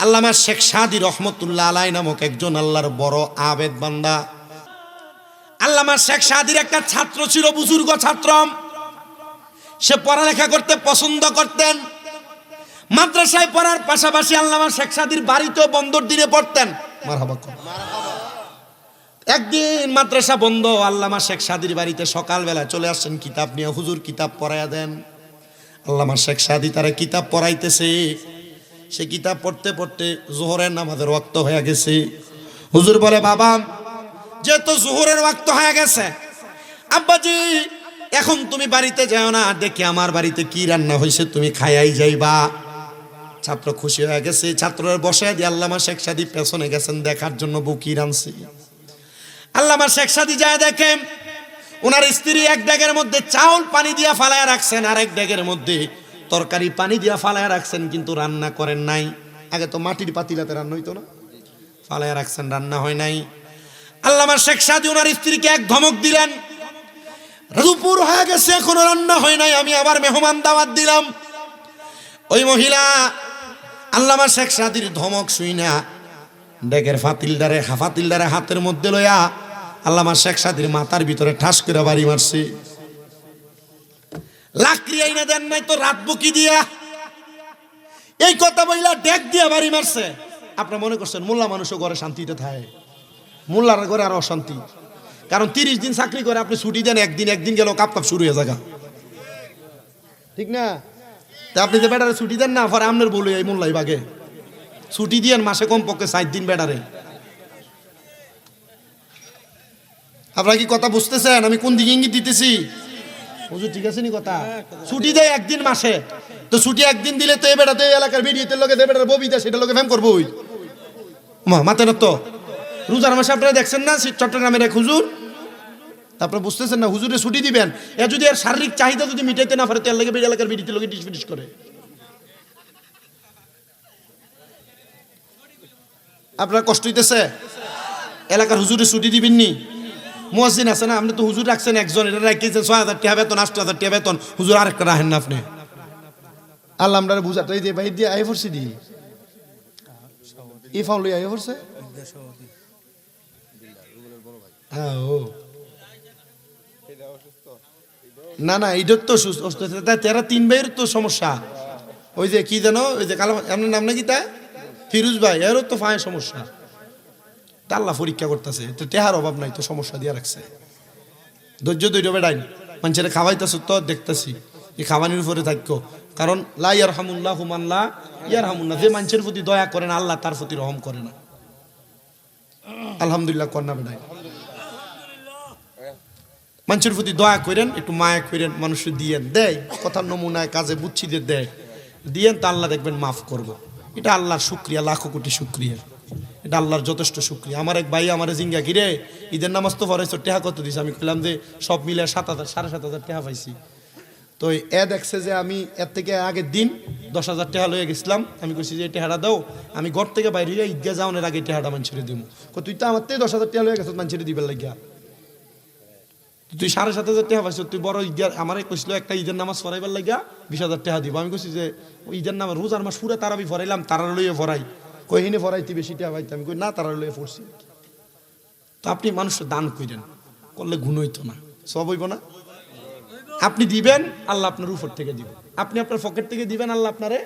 আল্লামা শেখ সাদি রহমতুল্লাহ আলাই নামক একজন আল্লাহর বড় আবেদ বান্দা। আল্লামা শেখ সাদির একটা ছাত্র ছিল, বুজুর্গ ছাত্র। সে পড়ালেখা করতে পছন্দ করতেন। মাদ্রাসায় পড়ার পাশাপাশি আল্লামা শেখ সাদির বাড়িতেও বন্ধর দিনে পড়তেন। মারহাবা। একদিন মাদ্রাসা বন্ধ, আল্লামা শেখ সাদির বাড়িতে সকালবেলা চলে আসছেন কিতাব নিয়ে। হুজুর কিতাব পড়াইয়া দেন। আল্লামা শেখ সাদি তারা কিতাব পড়াইতেছে। সে কিতাব পড়তে পড়তে জোহরের নামাজের ওয়াক্ত হয়ে গেছে। হুজুর বলে, বাবা যেহেতু জোহরের ওয়াক্ত হয়ে গেছে, আব্বাজি এখন তুমি বাড়িতে যাও না, দেখি আমার বাড়িতে কি রান্না হয়েছে, তুমি খাইয়াই যাইবা। ছাত্র খুশি হয়ে গেছে। ছাত্রের বসে দিয়ে আল্লামা শেখ সাদি পেছনে গেছেন দেখার জন্য বউ কি রাঁধছে। আল্লামা শেখ সাদি যায় দেখেন ওনার স্ত্রী এক ডেগের মধ্যে চাউল পানি দিয়া ফালায়া রাখছেন, আর এক ডেগের মধ্যে তরকারি পানি দিয়া ফালায়া রাখছেন, কিন্তু রান্না করেন নাই। আগে তো মাটির পাতিলাতে রান্না হইতো না, ফালায়া রাখছেন, রান্না হয় নাই। আল্লামা শেখ সাদি ওনার স্ত্রীকে এক ধমক দিলেন, দুপুর হয়ে গেছে এখনো রান্না হয় নাই, আমি আবার মেহমান দাওয়াত দিলাম। ওই মহিলা আল্লামা শেখ সাদির ধমক শুই না ডেকের ফাতিলদারে হাতের মধ্যে লইয়া আল্লামা শেখ সাদির মাথার ভিতরে ঠাস করে বাড়ি মারছে। লাকড়ি আইনা দেন নাই তো রাতবো কি দিয়া, এই কথা বইলা ডেক দিয়া বাড়ি মারছে। আপনারা মনে করছেন মোল্লা মানুষও ঘরে শান্তিতে থাকে? মোল্লার ঘরে আর অশান্তি। কারণ 30 দিন চাকরি করে আপনি ছুটি দেন, একদিন গেল কাপ শুরু হয়ে জায়গা, ঠিক না? তা আপনি যে বেটারে ছুটি দেন না, পরে আপনার বলে এই মোল্লাই বাগে ছুটি দিয়েন মাসে কমপক্ষে 7 দিন বেটারে। আপনারা কি কথা বুঝতেছেন আমি কোন দিকে ইঙ্গিত দিতেছি? হুজুর ঠিক আছে নি কথা? ছুটি দেয় একদিন মাসে, তো ছুটি একদিন দিলে তো এই বেটাতে এলাকার ভিডিওতে লোকে যে বেটার ববিতা সেটা লোকে ফেম করবো। ওই মাথা না তো রোজার মাসে আপনারা দেখছেন না চট্টগ্রামের এক হুজুর, তারপরে বুঝতেছেন না হুজুরে ছুটি দিবেন, এ যদি আর শারীরিক চাহিদা যদি মিটাইতে না পারে তো এলাকার ভিডিওতে লোকে ডিসফিডিস করে। আপনার কষ্ট হইতেছে? এলাকার হুজুরে ছুটি দিবেননি? মুয়াজ্জিন আছে না, আপনি তো হুজুর রাখছেন একজন, এটা রাখিয়েছেন 6,000 টাকা বেতন, 8,000 টাকা বেতন, হুজুর আরেকটা রাখেন না আপনি। আল্লাহ আমরা বুঝাতে এই যে ভাই দিয়ে আই পড়ছি দি এই ফাউল আই পড়ছে। হ্যাঁ ও না না এইটার তো সুস্থ, তেরা 3 ভাইয়ের তো সমস্যা। ওই যে কি জানো, ওই যে কালো আপনার নাম নাকি তা ফিরোজ ভাই, এরও তো ফাঁয়ের সমস্যা। আল্লাহ পরীক্ষা করতেছে, তো টেহার অভাব নাই, তো সমস্যা দিয়ে রাখছে। ধৈর্য বেড়াই মানুষের খাওয়াইতেছ তো দেখতেছি, এই খাওয়ানির উপরে থাকো। কারণ লা ইয়ারহামুল্লাহু মান লা ইয়ারহামুন, যে মানুষের প্রতি দয়া করে না আল্লাহ তার প্রতি রহম করে না। আলহামদুলিল্লাহ কন্যা বেড়াই, মানুষের প্রতি দয়া করেন, একটু মায়া করেন, মানুষের দিয়েন, দেয় কথার নমুনায় কাজে বুঝছি দেয় দিয়েন, তা আল্লাহ দেখবেন মাফ করবো। এটা আল্লাহর শুকরিয়া, লাখো কোটি শুকরিয়া, এটা আল্লাহর যথেষ্ট শুকরিয়া। আমার এক ভাই আমার জিঙ্গা কিরে ঈদের নামাজ তো পড়াইছো, টেহা কত দিছে? আমি বললাম যে সব মিলে 7,000 7,500 টাকা পাইছি। তো এ দেখছে যে আমি এর থেকে আগের দিন 10,000 টাকা লয়ে গেছিলাম। আমি কইছি যে টেহাটা দাও, আমি ঘর থেকে বাইরে হয়ে ঈদগাহ যাওয়ার আগে টেহাটা মানুষের দিব। তুই তো আমার থেকে 10,000 টাকা লয়ে গেছ মানুষের দিবার লাগিয়া, তুই 7,500 টাকা পাইছ, তুই বড় ঈদের আমারে কইছিল একটা ঈদের নামাজ পড়াইবার লাগিয়া 20,000 টাকা দিব। আমি কইছি যে ঈদের নামাজ রোজার মাস পুরো তারাবি পড়াইলাম, তারা লইয়ে পড়াই, কহিনে পড়াইতে বেশি টাকা পাইতে। আমি কই না, তারা লইয়ে পড়ছি। তো আপনি মানুষের দান করেন, করলে গুণ হইতো না, সব হইব না? আপনি দিবেন, আল্লাহ আপনার উপর থেকে দিব। আপনি আপনার পকেট থেকে দিবেন, আল্লাহ আপনারে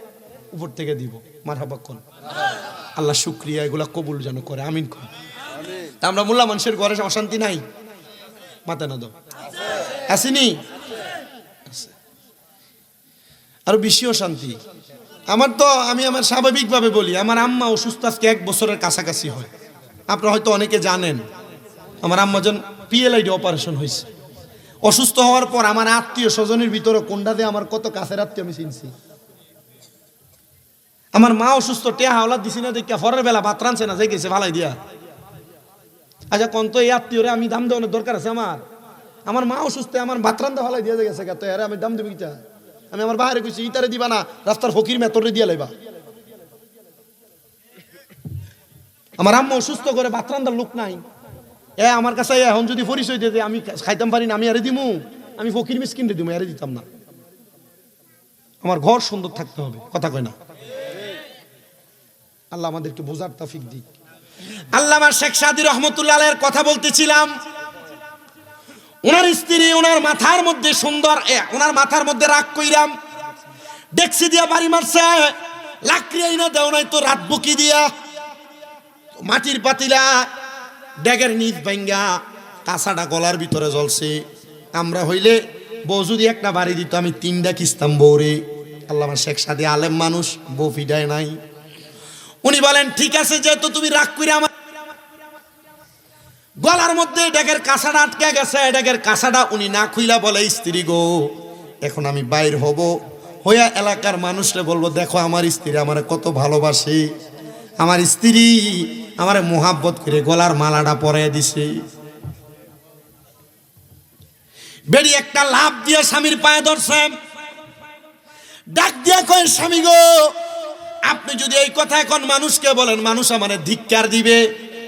উপর থেকে দিব। মারহাবা কোন আল্লাহ শুকরিয়া, এগুলা কবুল যেন করে, আমিন কোন। তা আমরা মোল্লা মানুষের ঘরে অশান্তি নাই? মাথা না দাও আসেনি, আরো বেশি অশান্তি। আমার তো আমি আমার স্বাভাবিকভাবে বলি, আমার আম্মা অসুস্থ আজকে 1 বছরের কাছাকাছি হয়। আপনারা হয়তো অনেকে জানেন আমার আম্মা যখন PLID অপারেশন হয়েছে, অসুস্থ হওয়ার পর আমার আত্মীয় স্বজনের ভিতরে কোনটা দিয়ে আমার কত কাছের আত্মীয় আমি চিনছি। আমার মা অসুস্থ, টেহা হাওলা দিছি না দেখা ফরের বেলা ভাত রানছে না, যে গেছে ভালাই দিয়া। আচ্ছা কোন তো এই আত্মীয়রে আমি দাম দেওয়ানোর দরকার আছে? আমার মা অসুস্থ, আমার ভাত রান্দা ভালাই দিয়ে গেছে, তো এর আমি দাম দেবো কিটা? আমি আমার বাইরে কইছি ইতারে দিবা না, রাস্তার ফকির মেতরে দিয়া লাইবা। আমার আম্মা অসুস্থ করে ভাত রান্দার লোক নাই, আমার কাছে এখন যদি পরিচয় দিয়ে আমি খাইতাম পারি না, আমি আরে দিমু? আমি ফকির মিসকিন রে দিমু, আরে দিতাম না। আমার ঘর সুন্দর থাকতে হবে, কথা কয় না? আল্লাহ আমাদেরকে বোঝার তৌফিক দিক। আল্লামা শেখ সাদী রহমতুল্লাহ আলাইহির কথা বলতেছিলাম। ওনার স্ত্রী ওনার মাথার মধ্যে সুন্দর, ওনার মাথার মধ্যে রাগ কইরাম ডেক্সি দিয়া বাড়ি মারছে, লাকড়ি আইনা দেও নাই তো রাত বুকি দিয়া, মাটির পাতিলা ড্যাগের নিচ ভাঙ্গা কাঁচাটা গলার ভিতরে জ্বলছে। আমরা হইলে বউ যদি একটা বাড়ি দিত আমি 3টা কিস্তাম বউরে। আল্লামা শেখ সাদী আলেম মানুষ, বউ ফিডায় নাই। উনি বলেন ঠিক আছে, যেহেতু তুমি রাগ করে আমার গলার মধ্যে ড্যাগের কাঁচাটা আটকে গেছে, ড্যাগের কাঁচাটা উনি না খুইলা বলে স্ত্রী গো এখন আমি বাইর হব, হইয়া এলাকার মানুষরে বলবো দেখো আমার স্ত্রী আমার কত ভালোবাসে, আমার স্ত্রী আমার মোহাব্বত করে গলার মালাটা পরাইয়া দিছে। বেড়ি একটা লাভ দিয়ে স্বামীর পায়ে ধরছে, ডাক দিয়া কয় স্বামী গো আপনি যদি এই কথা এখন মানুষকে বলেন মানুষ আমারে ধিক্কার দিবে,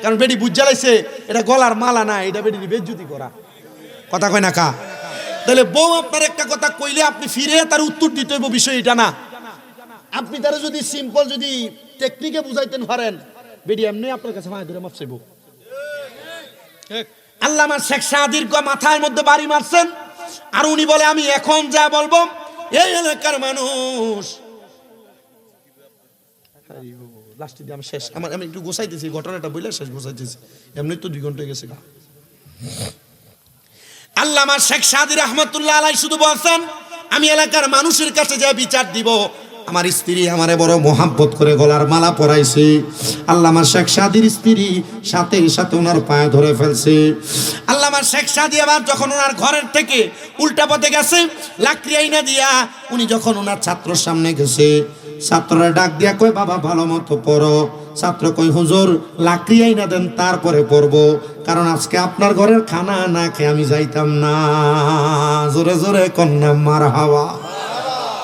কারণ বেড়ি বুঝ জ্বালাইছে এটা গলার মালা না, এটা বেড়ি বেজ্জতি করা কথা কয় না কা। তাহলে বউ আপনার একটা কথা কইলে আপনি ফিরে তার উত্তর দিতে হইব, বিষয় এটা না। আপনি তারা যদি সিম্পল যদি টেকনিকে বুঝাইতেন পারেন, বেড়ি এমনি আপনার কাছে মায়ের ধরে মাপ চাইব। আল্লামা শেখ সাদীর মাথার মধ্যে বাড়ি মারছেন, আর উনি বলে আমি এখন যা বলবো এই এলাকার মানুষ লাস্টে দিয়ে আমি শেষ, আমি একটু গোছাইতেছি ঘটনাটা বলে শেষ গোছাইতেছি, এমনি তো 2 ঘন্টা গেছে। আল্লামা শেখ সাদী রহমতুল্লাহ আলাইহি শুধু বলছেন আমি এলাকার মানুষের কাছে যা বিচার দিব, আমার স্ত্রী আমারে বড় মোহাব্বত করে গলার মালা পরাইছে। আল্লামা শেখ সাদীর স্ত্রী সাথে সাথে ওনার পায়ে ধরে ফেলছে। আল্লামা শেখ সাদী আবার যখন ওনার ঘরের থেকে উল্টা পথে গেছে, লাকড়ি আইনা দিয়া উনি যখন ওনার ছাত্রর সামনে গেছে, ছাত্ররা ডাক দিয়া কই বাবা ভালো মতো পড়ো। ছাত্র কই হুজুর লাকড়ি আইনা দেন তারপরে পড়বো, কারণ আজকে আপনার ঘরের খানা না খেয়ে আমি যাইতাম না। জোরে জোরে কন্যা মারহাবা।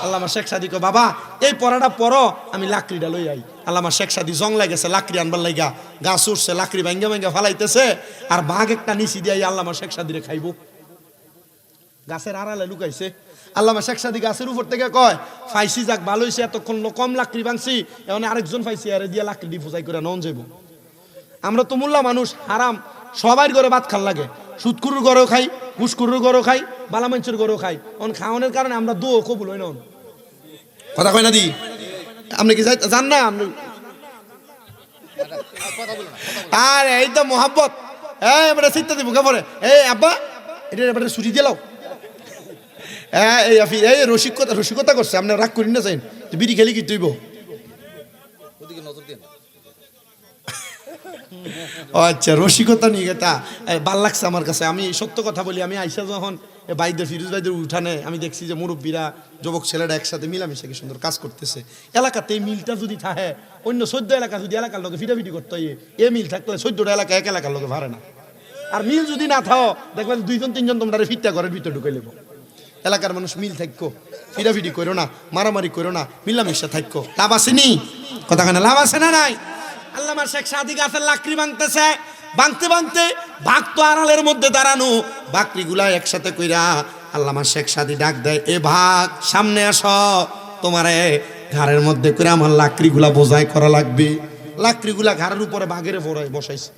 আল্লামা শেখ সাদী কো বাবা এই পড়াটা পড়ো, আমি লাকড়িটা লই আই। আল্লামা শেখ সাদী জং লাগেছে লাকড়ি আনবার লাগা, গাছ উঠছে লাকড়ি ভাঙ্গা ভাঙ্গা ফালাইতেছে, আর বাঘ একটা নিচি দিয়ে আল্লামা শেখ সাদীরে খাইব, গাছের আড়ালে লুকাইছে। আল্লামা শেখ সাদী গাছের উপর থেকে কয় ফাইসি যাক ভালো হইছে, এতক্ষণ কম লাকড়ি ভাঙছি, এখন আরেকজন ফাইসি আরে দিয়া লাকড়ি ফুজাই করে নন যাইব। আমরা তো মোল্লা মানুষ, হারাম সবার ঘরে ভাত খাল লাগে, সুদকুরুর ঘরেও খাই, ঘুষকুরুর ঘরেও খাই, বালা মানুষের ঘরেও খাই। অন খাওয়ানোর কারণে আমরা দো কবুল হই না, কথা কয় না দি আপনি কি জান না আপনি? আর এই তো মোহাব্বত, এবারে চিন্তা দিব কে পরে এই আব্বা এটা এবারে ছুটি দিলাও, এই রসিকতা করছে, আপনি রাগ করি না চাইন বিড়ি খেলি কি তুইব। আচ্ছা রসিকতা নিয়ে গেতা ভাল লাগছে আমার কাছে। আমি সত্য কথা বলি, আমি আইসা যখন বাইদের ফিরোজ বাইদের উঠানে আমি দেখছি যে মুরব্বীরা যুবক ছেলেরা একসাথে মিলামিশা কি সুন্দর কাজ করতেছে। এলাকাতে এই মিলটা যদি থাকে, অন্য 14 এলাকা যদি এলাকার লোকে ফিটাফিটি করতে হয়, এ মিল থাকলে 14টা এলাকা এক এলাকার লোকে ভারে না। আর মিল যদি না থাও দেখবেন 2-3 তোমরা ফিটটা ঘরের ভিতরে ঢুকে নেবো। এলাকার মানুষ মিল থাকো, ফিটাফিটি করো না, মারামারি করো না, মিলামিশা থাকো, লাভ আসেনি কথা কেন, লাভ আছে না নাই? আল্লামা শেখ সাদী গাছের লাকড়ি ভাঙতেছে, ভাঙতে ভাঙতে ভাগ তো আড়ালের মধ্যে দাঁড়ানো, বাকরিগুলা একসাথে কইরা আল্লামা শেখ সাদী ডাক দেয় এ ভাগ সামনে আসো, তোমারে ঘাড়ের মধ্যে করে আমার লাকড়িগুলা বোঝাই করা লাগবে। লাকড়িগুলা ঘাড়ের উপরে বাঘের বসাইছে।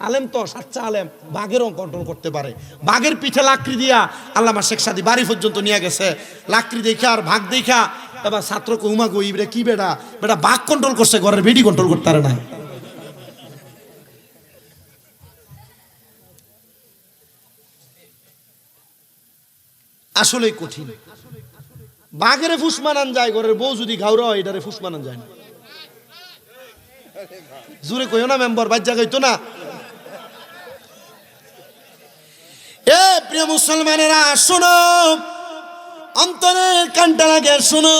আলেম তো সাচ্চা আলেম, বাঘেরও কন্ট্রোল করতে পারে। বাঘের পিঠে লাকড়ি দিয়া আল্লামা শেখ সাদী বাড়ি পর্যন্ত নিয়ে গেছে। লাকড়ি দেখা আর ভাগ দেখা এবার ছাত্র কৌমা গই কি বেটা বেটা বাঘ কন্ট্রোল করছে, ঘরের বেডি কন্ট্রোল করতে পারে না। আসলেই কঠিন। বাঘেরে ফুস মানান যায়, ঘরের বউ যদি ঘাউরা হয় এটারে ফুস মানান যায় না। জোরে কইও না মেম্বার, বাচ্চা কইতো না। এ প্রিয় মুসলমানেরা শোনো, অন্তরের কানটা লাগে শোনো।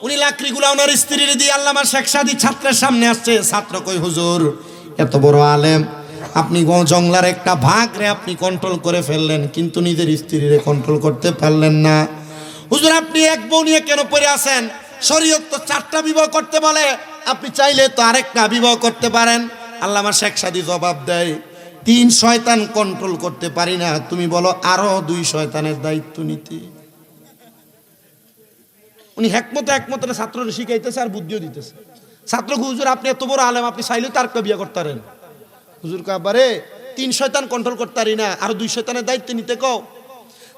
উনি লাকড়িগুলা ওনার স্ত্রীর দিয়ে আল্লামা শেখ সাদী ছাত্রের সামনে আসছে। ছাত্র কই হুজুর এত বড় আলেম, আপনি জংলার একটা ভাগ রে আপনি কন্ট্রোল করে ফেললেন, কিন্তু নিজের স্ত্রীরে কন্ট্রোল করতে পারলেন না। হুজুর আপনি এক বউ নিয়ে কেন পড়ে আছেন? শরীয়ত তো 4টা বিবাহ করতে বলে, আপনি চাইলে তো আরেকটা বিবাহ করতে পারেন। আল্লামা শেখ সাদী জবাব দেয় 3 শয়তান কন্ট্রোল করতে পারি না, তুমি বলো আরো 2 শয়তানের দায়িত্ব নিতে। উনি একমত ছাত্ররা শিখাইতেছে আর বুদ্ধিও দিতেছে। ছাত্র হুজুর আপনি এত বড় আলেম, আপনি চাইলেও তার বিয়ে করতে পারেন। হুজুর কবারে 3 শয়তান কন্ট্রোল করতে পারি না, আর 2 শয়তানের দায়িত্ব নিতে কও।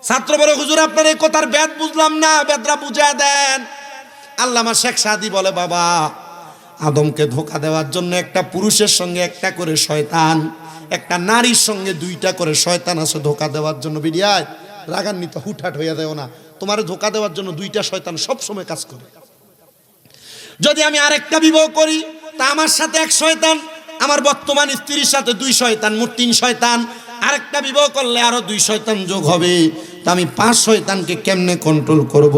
ছাত্র বলে হুজুর আপনার এই কথার বেদ বুঝলাম না, বেদরা বুঝা দেন। আল্লামা শেখ সাদি বলে বাবা, আদমকে ধোঁকা দেওয়ার জন্য একটা পুরুষের সঙ্গে একটা করে শয়তান, একটা নারীর সঙ্গে 2টা করে শয়তান আছে ধোঁকা দেওয়ার জন্য। বিরিয়ায় রাগান্বিত হুটহাট হইয়া দেও না, তোমার ধোঁকা দেওয়ার জন্য 2টা শয়তান সব সময় কাজ করে। যদি আমি আরেকটা বিবাহ করি তা আমার সাথে 1 শয়তান, আমার বর্তমান স্ত্রীর সাথে 2 শয়তান, মোট 3 শয়তান। আরেকটা বিবাহ করলে আরো 2 শয়তান যোগ হবে, তা আমি 5 শয়তানকে কেমনে কন্ট্রোল করব?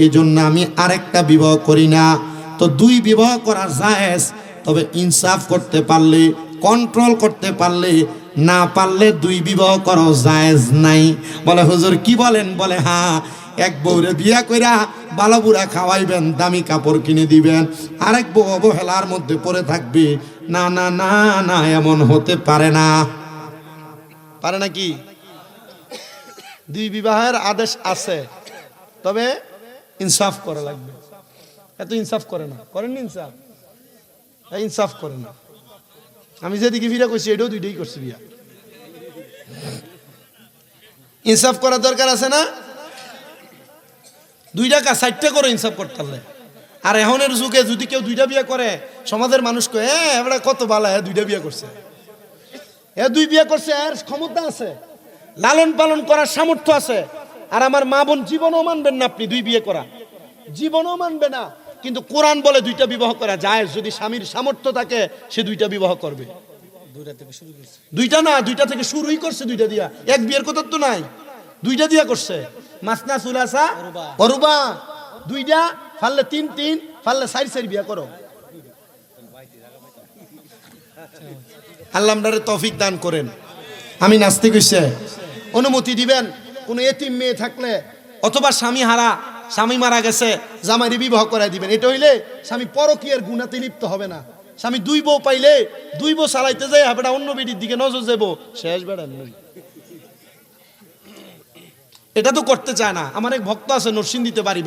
এই জন্য আমি আরেকটা বিবাহ করি না। তো 2 বিবাহ করা জায়েজ, তবে ইনসাফ করতে পারলে, কন্ট্রোল করতে পারলে, না পারলে 2 বিবাহ করা জায়েজ নাই। বলে হুজুর কি বলেন? বলে হ্যাঁ, এক বউরে বিয়া কইরা ভালো বুড়া খাওয়াইবেন, দামি কাপড় কিনে দিবেন, আরেক বউ অবহেলার মধ্যে পড়ে থাকবে। না না না না, এমন হতে পারে না। পারে নাকি? 2 বিবাহের আদেশ আছে, তবে ইনসাফ করা লাগবে। এত ইনসাফ করে না, করেন ইনসাফ? ইনসাফ করে না। আমি যেদিকে বিয়ে করছি এটাও 2টাই করছি বিয়া। ইনসাফ করার দরকার আছে না? 2টা কাজ 4টা করে ইনসাফ করতে পারলে। আর এখনের যুগে যদি কেউ 2টা বিয়ে করে, সমাজের মানুষ কয় এবারে কত বালা, 2টা বিয়ে করছে, 2 বিয়ে করছে, আর ক্ষমতা আছে, লালন পালন করার সামর্থ্য আছে। আর আমার মা বোন জীবনও মানবেন না, আপনি 2 বিয়ে করা জীবনও মানবে না। কিন্তু কোরআন বলে 2টা বিবাহ করা যায়, যদি স্বামীর সামর্থ্য থাকে সে 2টা বিবাহ করবে। 2টা না, 2টা থেকে শুরুই করছে, 2টা দিয়া। এক বিয়ের কথা তো নাই, 2টা দিয়া করছে। মাসনা সুলাসা অরুবা, 2টা ফাললে 3 ফাললে 4 বিয়া করো। আল্লাহ আমাদের তৌফিক দান করেন। আমি নাস্তিক হইছে, অনুমতি দিবেন কোন এতিম মেয়ে থাকলে, অথবা স্বামী হারা, স্বামী মারা গেছে, জামাইরে বিবাহ করাই দিবেন। এটা হইলে স্বামী পরকীয়ার গুনাতে লিপ্ত হবে না। স্বামী 2 বউ পাইলে 2 বউ চালাইতে যায়, বেটা অন্য বেটির দিকে নজর যাবো, শেষ বেড়া নই। এটা তো করতে চায় না। আমার এক ভক্ত আছে নরসিংদীতে বাড়ি,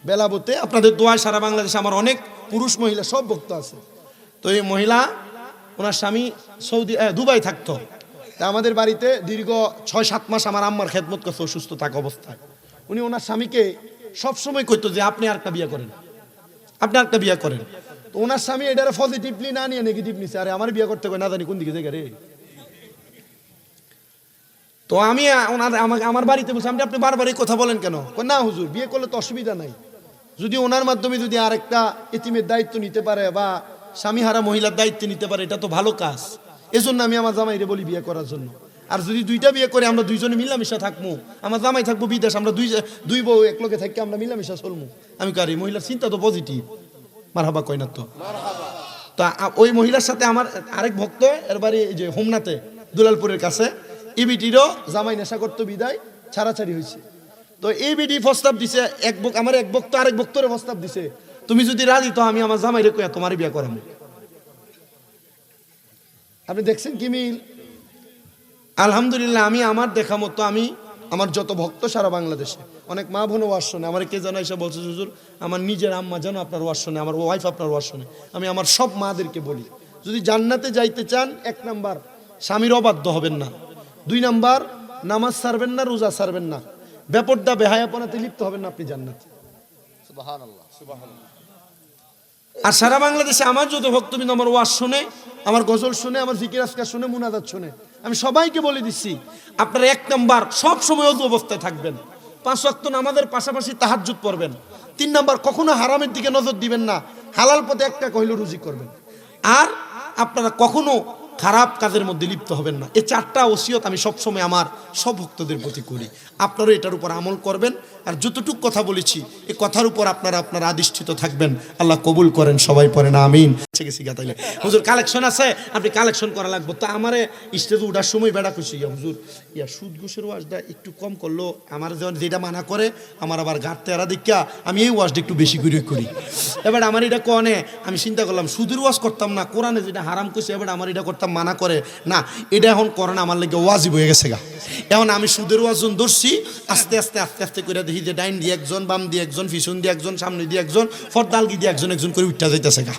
বেলাবোতে। আপনাদের দোয়ায় সারা বাংলাদেশে আমার অনেক পুরুষ মহিলা সব ভক্ত আছে। তো এই মহিলা, ওনার স্বামী দুবাই থাকতো, তা আমাদের বাড়িতে দীর্ঘ 6-7 মাস আমার আম্মার খেদমত করছে অসুস্থ থাকা অবস্থায়। উনি ওনার স্বামীকে সবসময় কইতো যে আপনি আরেকটা বিয়ে করেন, আপনি আরেকটা বিয়ে করেন। তো ওনার স্বামী এটারে পজিটিভলি না নিয়ে নেগেটিভ নিছে, আরে আমার বিয়ে করতে কয় না জানি কোন দিকে জায়গা রে। তো আমি আমার বাড়িতে বলছি, আপনি বারবার এই কথা বলেন কেন? না হুজুর, বিয়ে করলে তো অসুবিধা নাই, যদি ওনার মাধ্যমে যদি আরেকটা এতিমের দায়িত্ব নিতে পারে বা স্বামী হারা মহিলার দায়িত্ব নিতে পারে, এটা তো ভালো কাজ। এজন্য আমি আমার জামাইরে বলি বিয়ে করার জন্য। আর যদি 2টা বিয়ে করে আমরা 2জনে মিলামিশা থাকবো, আমার জামাই থাকবো বিদেশ, আমরা 2 বউ এক লগে থাকি, আমরা মিলামিশা চলবো। আমি কারি মহিলার চিন্তা তো পজিটিভ, মারহাবা কয় না তো। তা ওই মহিলার সাথে আমার আরেক ভক্ত, এর বাড়ি যে হোমনাতে দুলালপুরের কাছে, এই বিটিরও জামাই নেশা করতো বিদায় ছাড়াছাড়ি হয়েছে। তো এই বিটি প্রস্তাব দিছে, আমার এক ভক্ত আরেক ভক্তরে প্রস্তাব দিছে, তুমি যদি রাজি তো আমি আমার জামাইরে কইয়া তোমার বিয়ে করাবো। আপনি দেখছেন কি মিল? আলহামদুলিল্লাহ, আমি আমার দেখা মতো, আমি আমার যত ভক্ত সারা বাংলাদেশে, অনেক মা বোনও ওয়াজ শোনে। আমার কে জানা এসে বলছে হুজুর আমার নিজের আম্মা যেন আপনার ওয়াজ শোনে, আমার ওয়াইফ আপনার ওয়াজ শোনে। আমি আমার সব মাদেরকে বলি, যদি জান্নাতে যাইতে চান, 1 নাম্বার স্বামীর অবাধ্য হবেন না, 2 নাম্বার নামাজ ছাড়বেন না, রোজা ছাড়বেন না, বেপরদা বেহায়াপনাতে লিপ্ত হবেন না, আপনি জান্নাতে। সুবহানাল্লাহ, সুবহানাল্লাহ। আর সারা বাংলাদেশে আমার যত ভক্তবৃন্দ আমার ওয়াজ শুনে, আমার গজল শুনে, আমার জিকির আজকার শুনে, মুনাজাত শুনে, আমি সবাইকে বলে দিচ্ছি, আপনারা 1 নাম্বার সব সময় ওযু অবস্থায় থাকবেন, 5 ওয়াক্ত নামাজের পাশাপাশি তাহাজ্জুদ পড়বেন। 3 নাম্বার কখনো হারামের দিকে নজর দিবেন না, হালাল পথে 1 টাকা হইলেও রুজি করবেন। আর আপনারা কখনো খারাপ কাজের মধ্যে লিপ্ত হবেন না। এই 4টা ওসিয়ত আমি সবসময় আমার সব ভক্তদের প্রতি করি। আপনারা এটার উপর আমল করবেন। আর যতটুক কথা বলেছি এই কথার উপর আপনারা আদিষ্ঠিত থাকবেন। আল্লাহ কবুল করেন, সবাই পড়েন আমিন। বেঁচে গেছি গা তাইলে হুজুর কালেকশন আছে আপনি কালেকশন করা লাগবে তো আমারে স্টেজে উঠার সময় বেড়া খুশি হুজুর ইয়া সুদ ঘুষের ওয়াজটা একটু কম করলো আমার যেটা মানা করে আমার আবার গাঁটতে এরা দেখা আমি এই ওয়াজটা একটু বেশি করে করি এবার আমার এটা কনে আমি চিন্তা করলাম সুদের ওয়াজ করতাম না কোরআনে যেটা হারাম করছে এবার আমার এটা করতাম মানা করে না এটা এখন করে না আমার লাগে ওয়াজিব হয়ে গেছে গা এখন আমি সুদের ওয়াজ ধরছি আস্তে আস্তে আস্তে আস্তে করে দেখি যে ডাইন দিয়ে একজন বাম দিয়ে একজন পিছন দিয়ে একজন সামনে দিয়ে একজন ফর্দালগি দিয়ে একজন একজন করে উঠতে যাইতেছে গা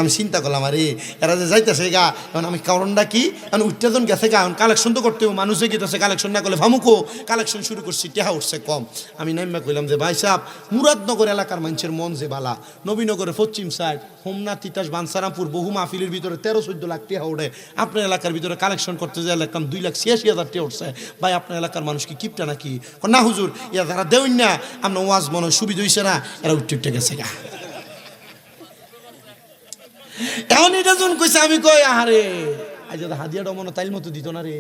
আমি চিন্তা করলাম আরে এরা যে যাইতেছে গা এখন আমি কারণটা কি এখন উঠতেজন গেছে গা এখন কালেকশন তো করতে হবে মানুষে গেতেছে কালেকশন না করলে ভামুকো কালেকশন শুরু করছি টেহা উঠছে কম আমি নাইমা কইলাম যে ভাই সাহেব মুরাদনগর এলাকার মানুষের মন যে বালা নবীনগরের পশ্চিম সাইড হোমনা তিতাস বানসারামপুর বহু মাহফিলের ভিতরে 13-14 লাখ টাকা ওঠে আপনার এলাকার ভিতরে কালেকশন করতে যায় এলাকাম 2,86,000 টাকা উঠছে ভাই আপনার এলাকার মানুষ কি কিপটা নাকি না হুজুর ইয়া যারা দেউন না আপনার ওয়াজ মনে সুবিধা হয়েছে না এরা উঠতে গেছে গা এখন এটা যখন কইছে আমি কই আহারে আজ হাদিয়াটা মনে তাইল মতো দিত না রে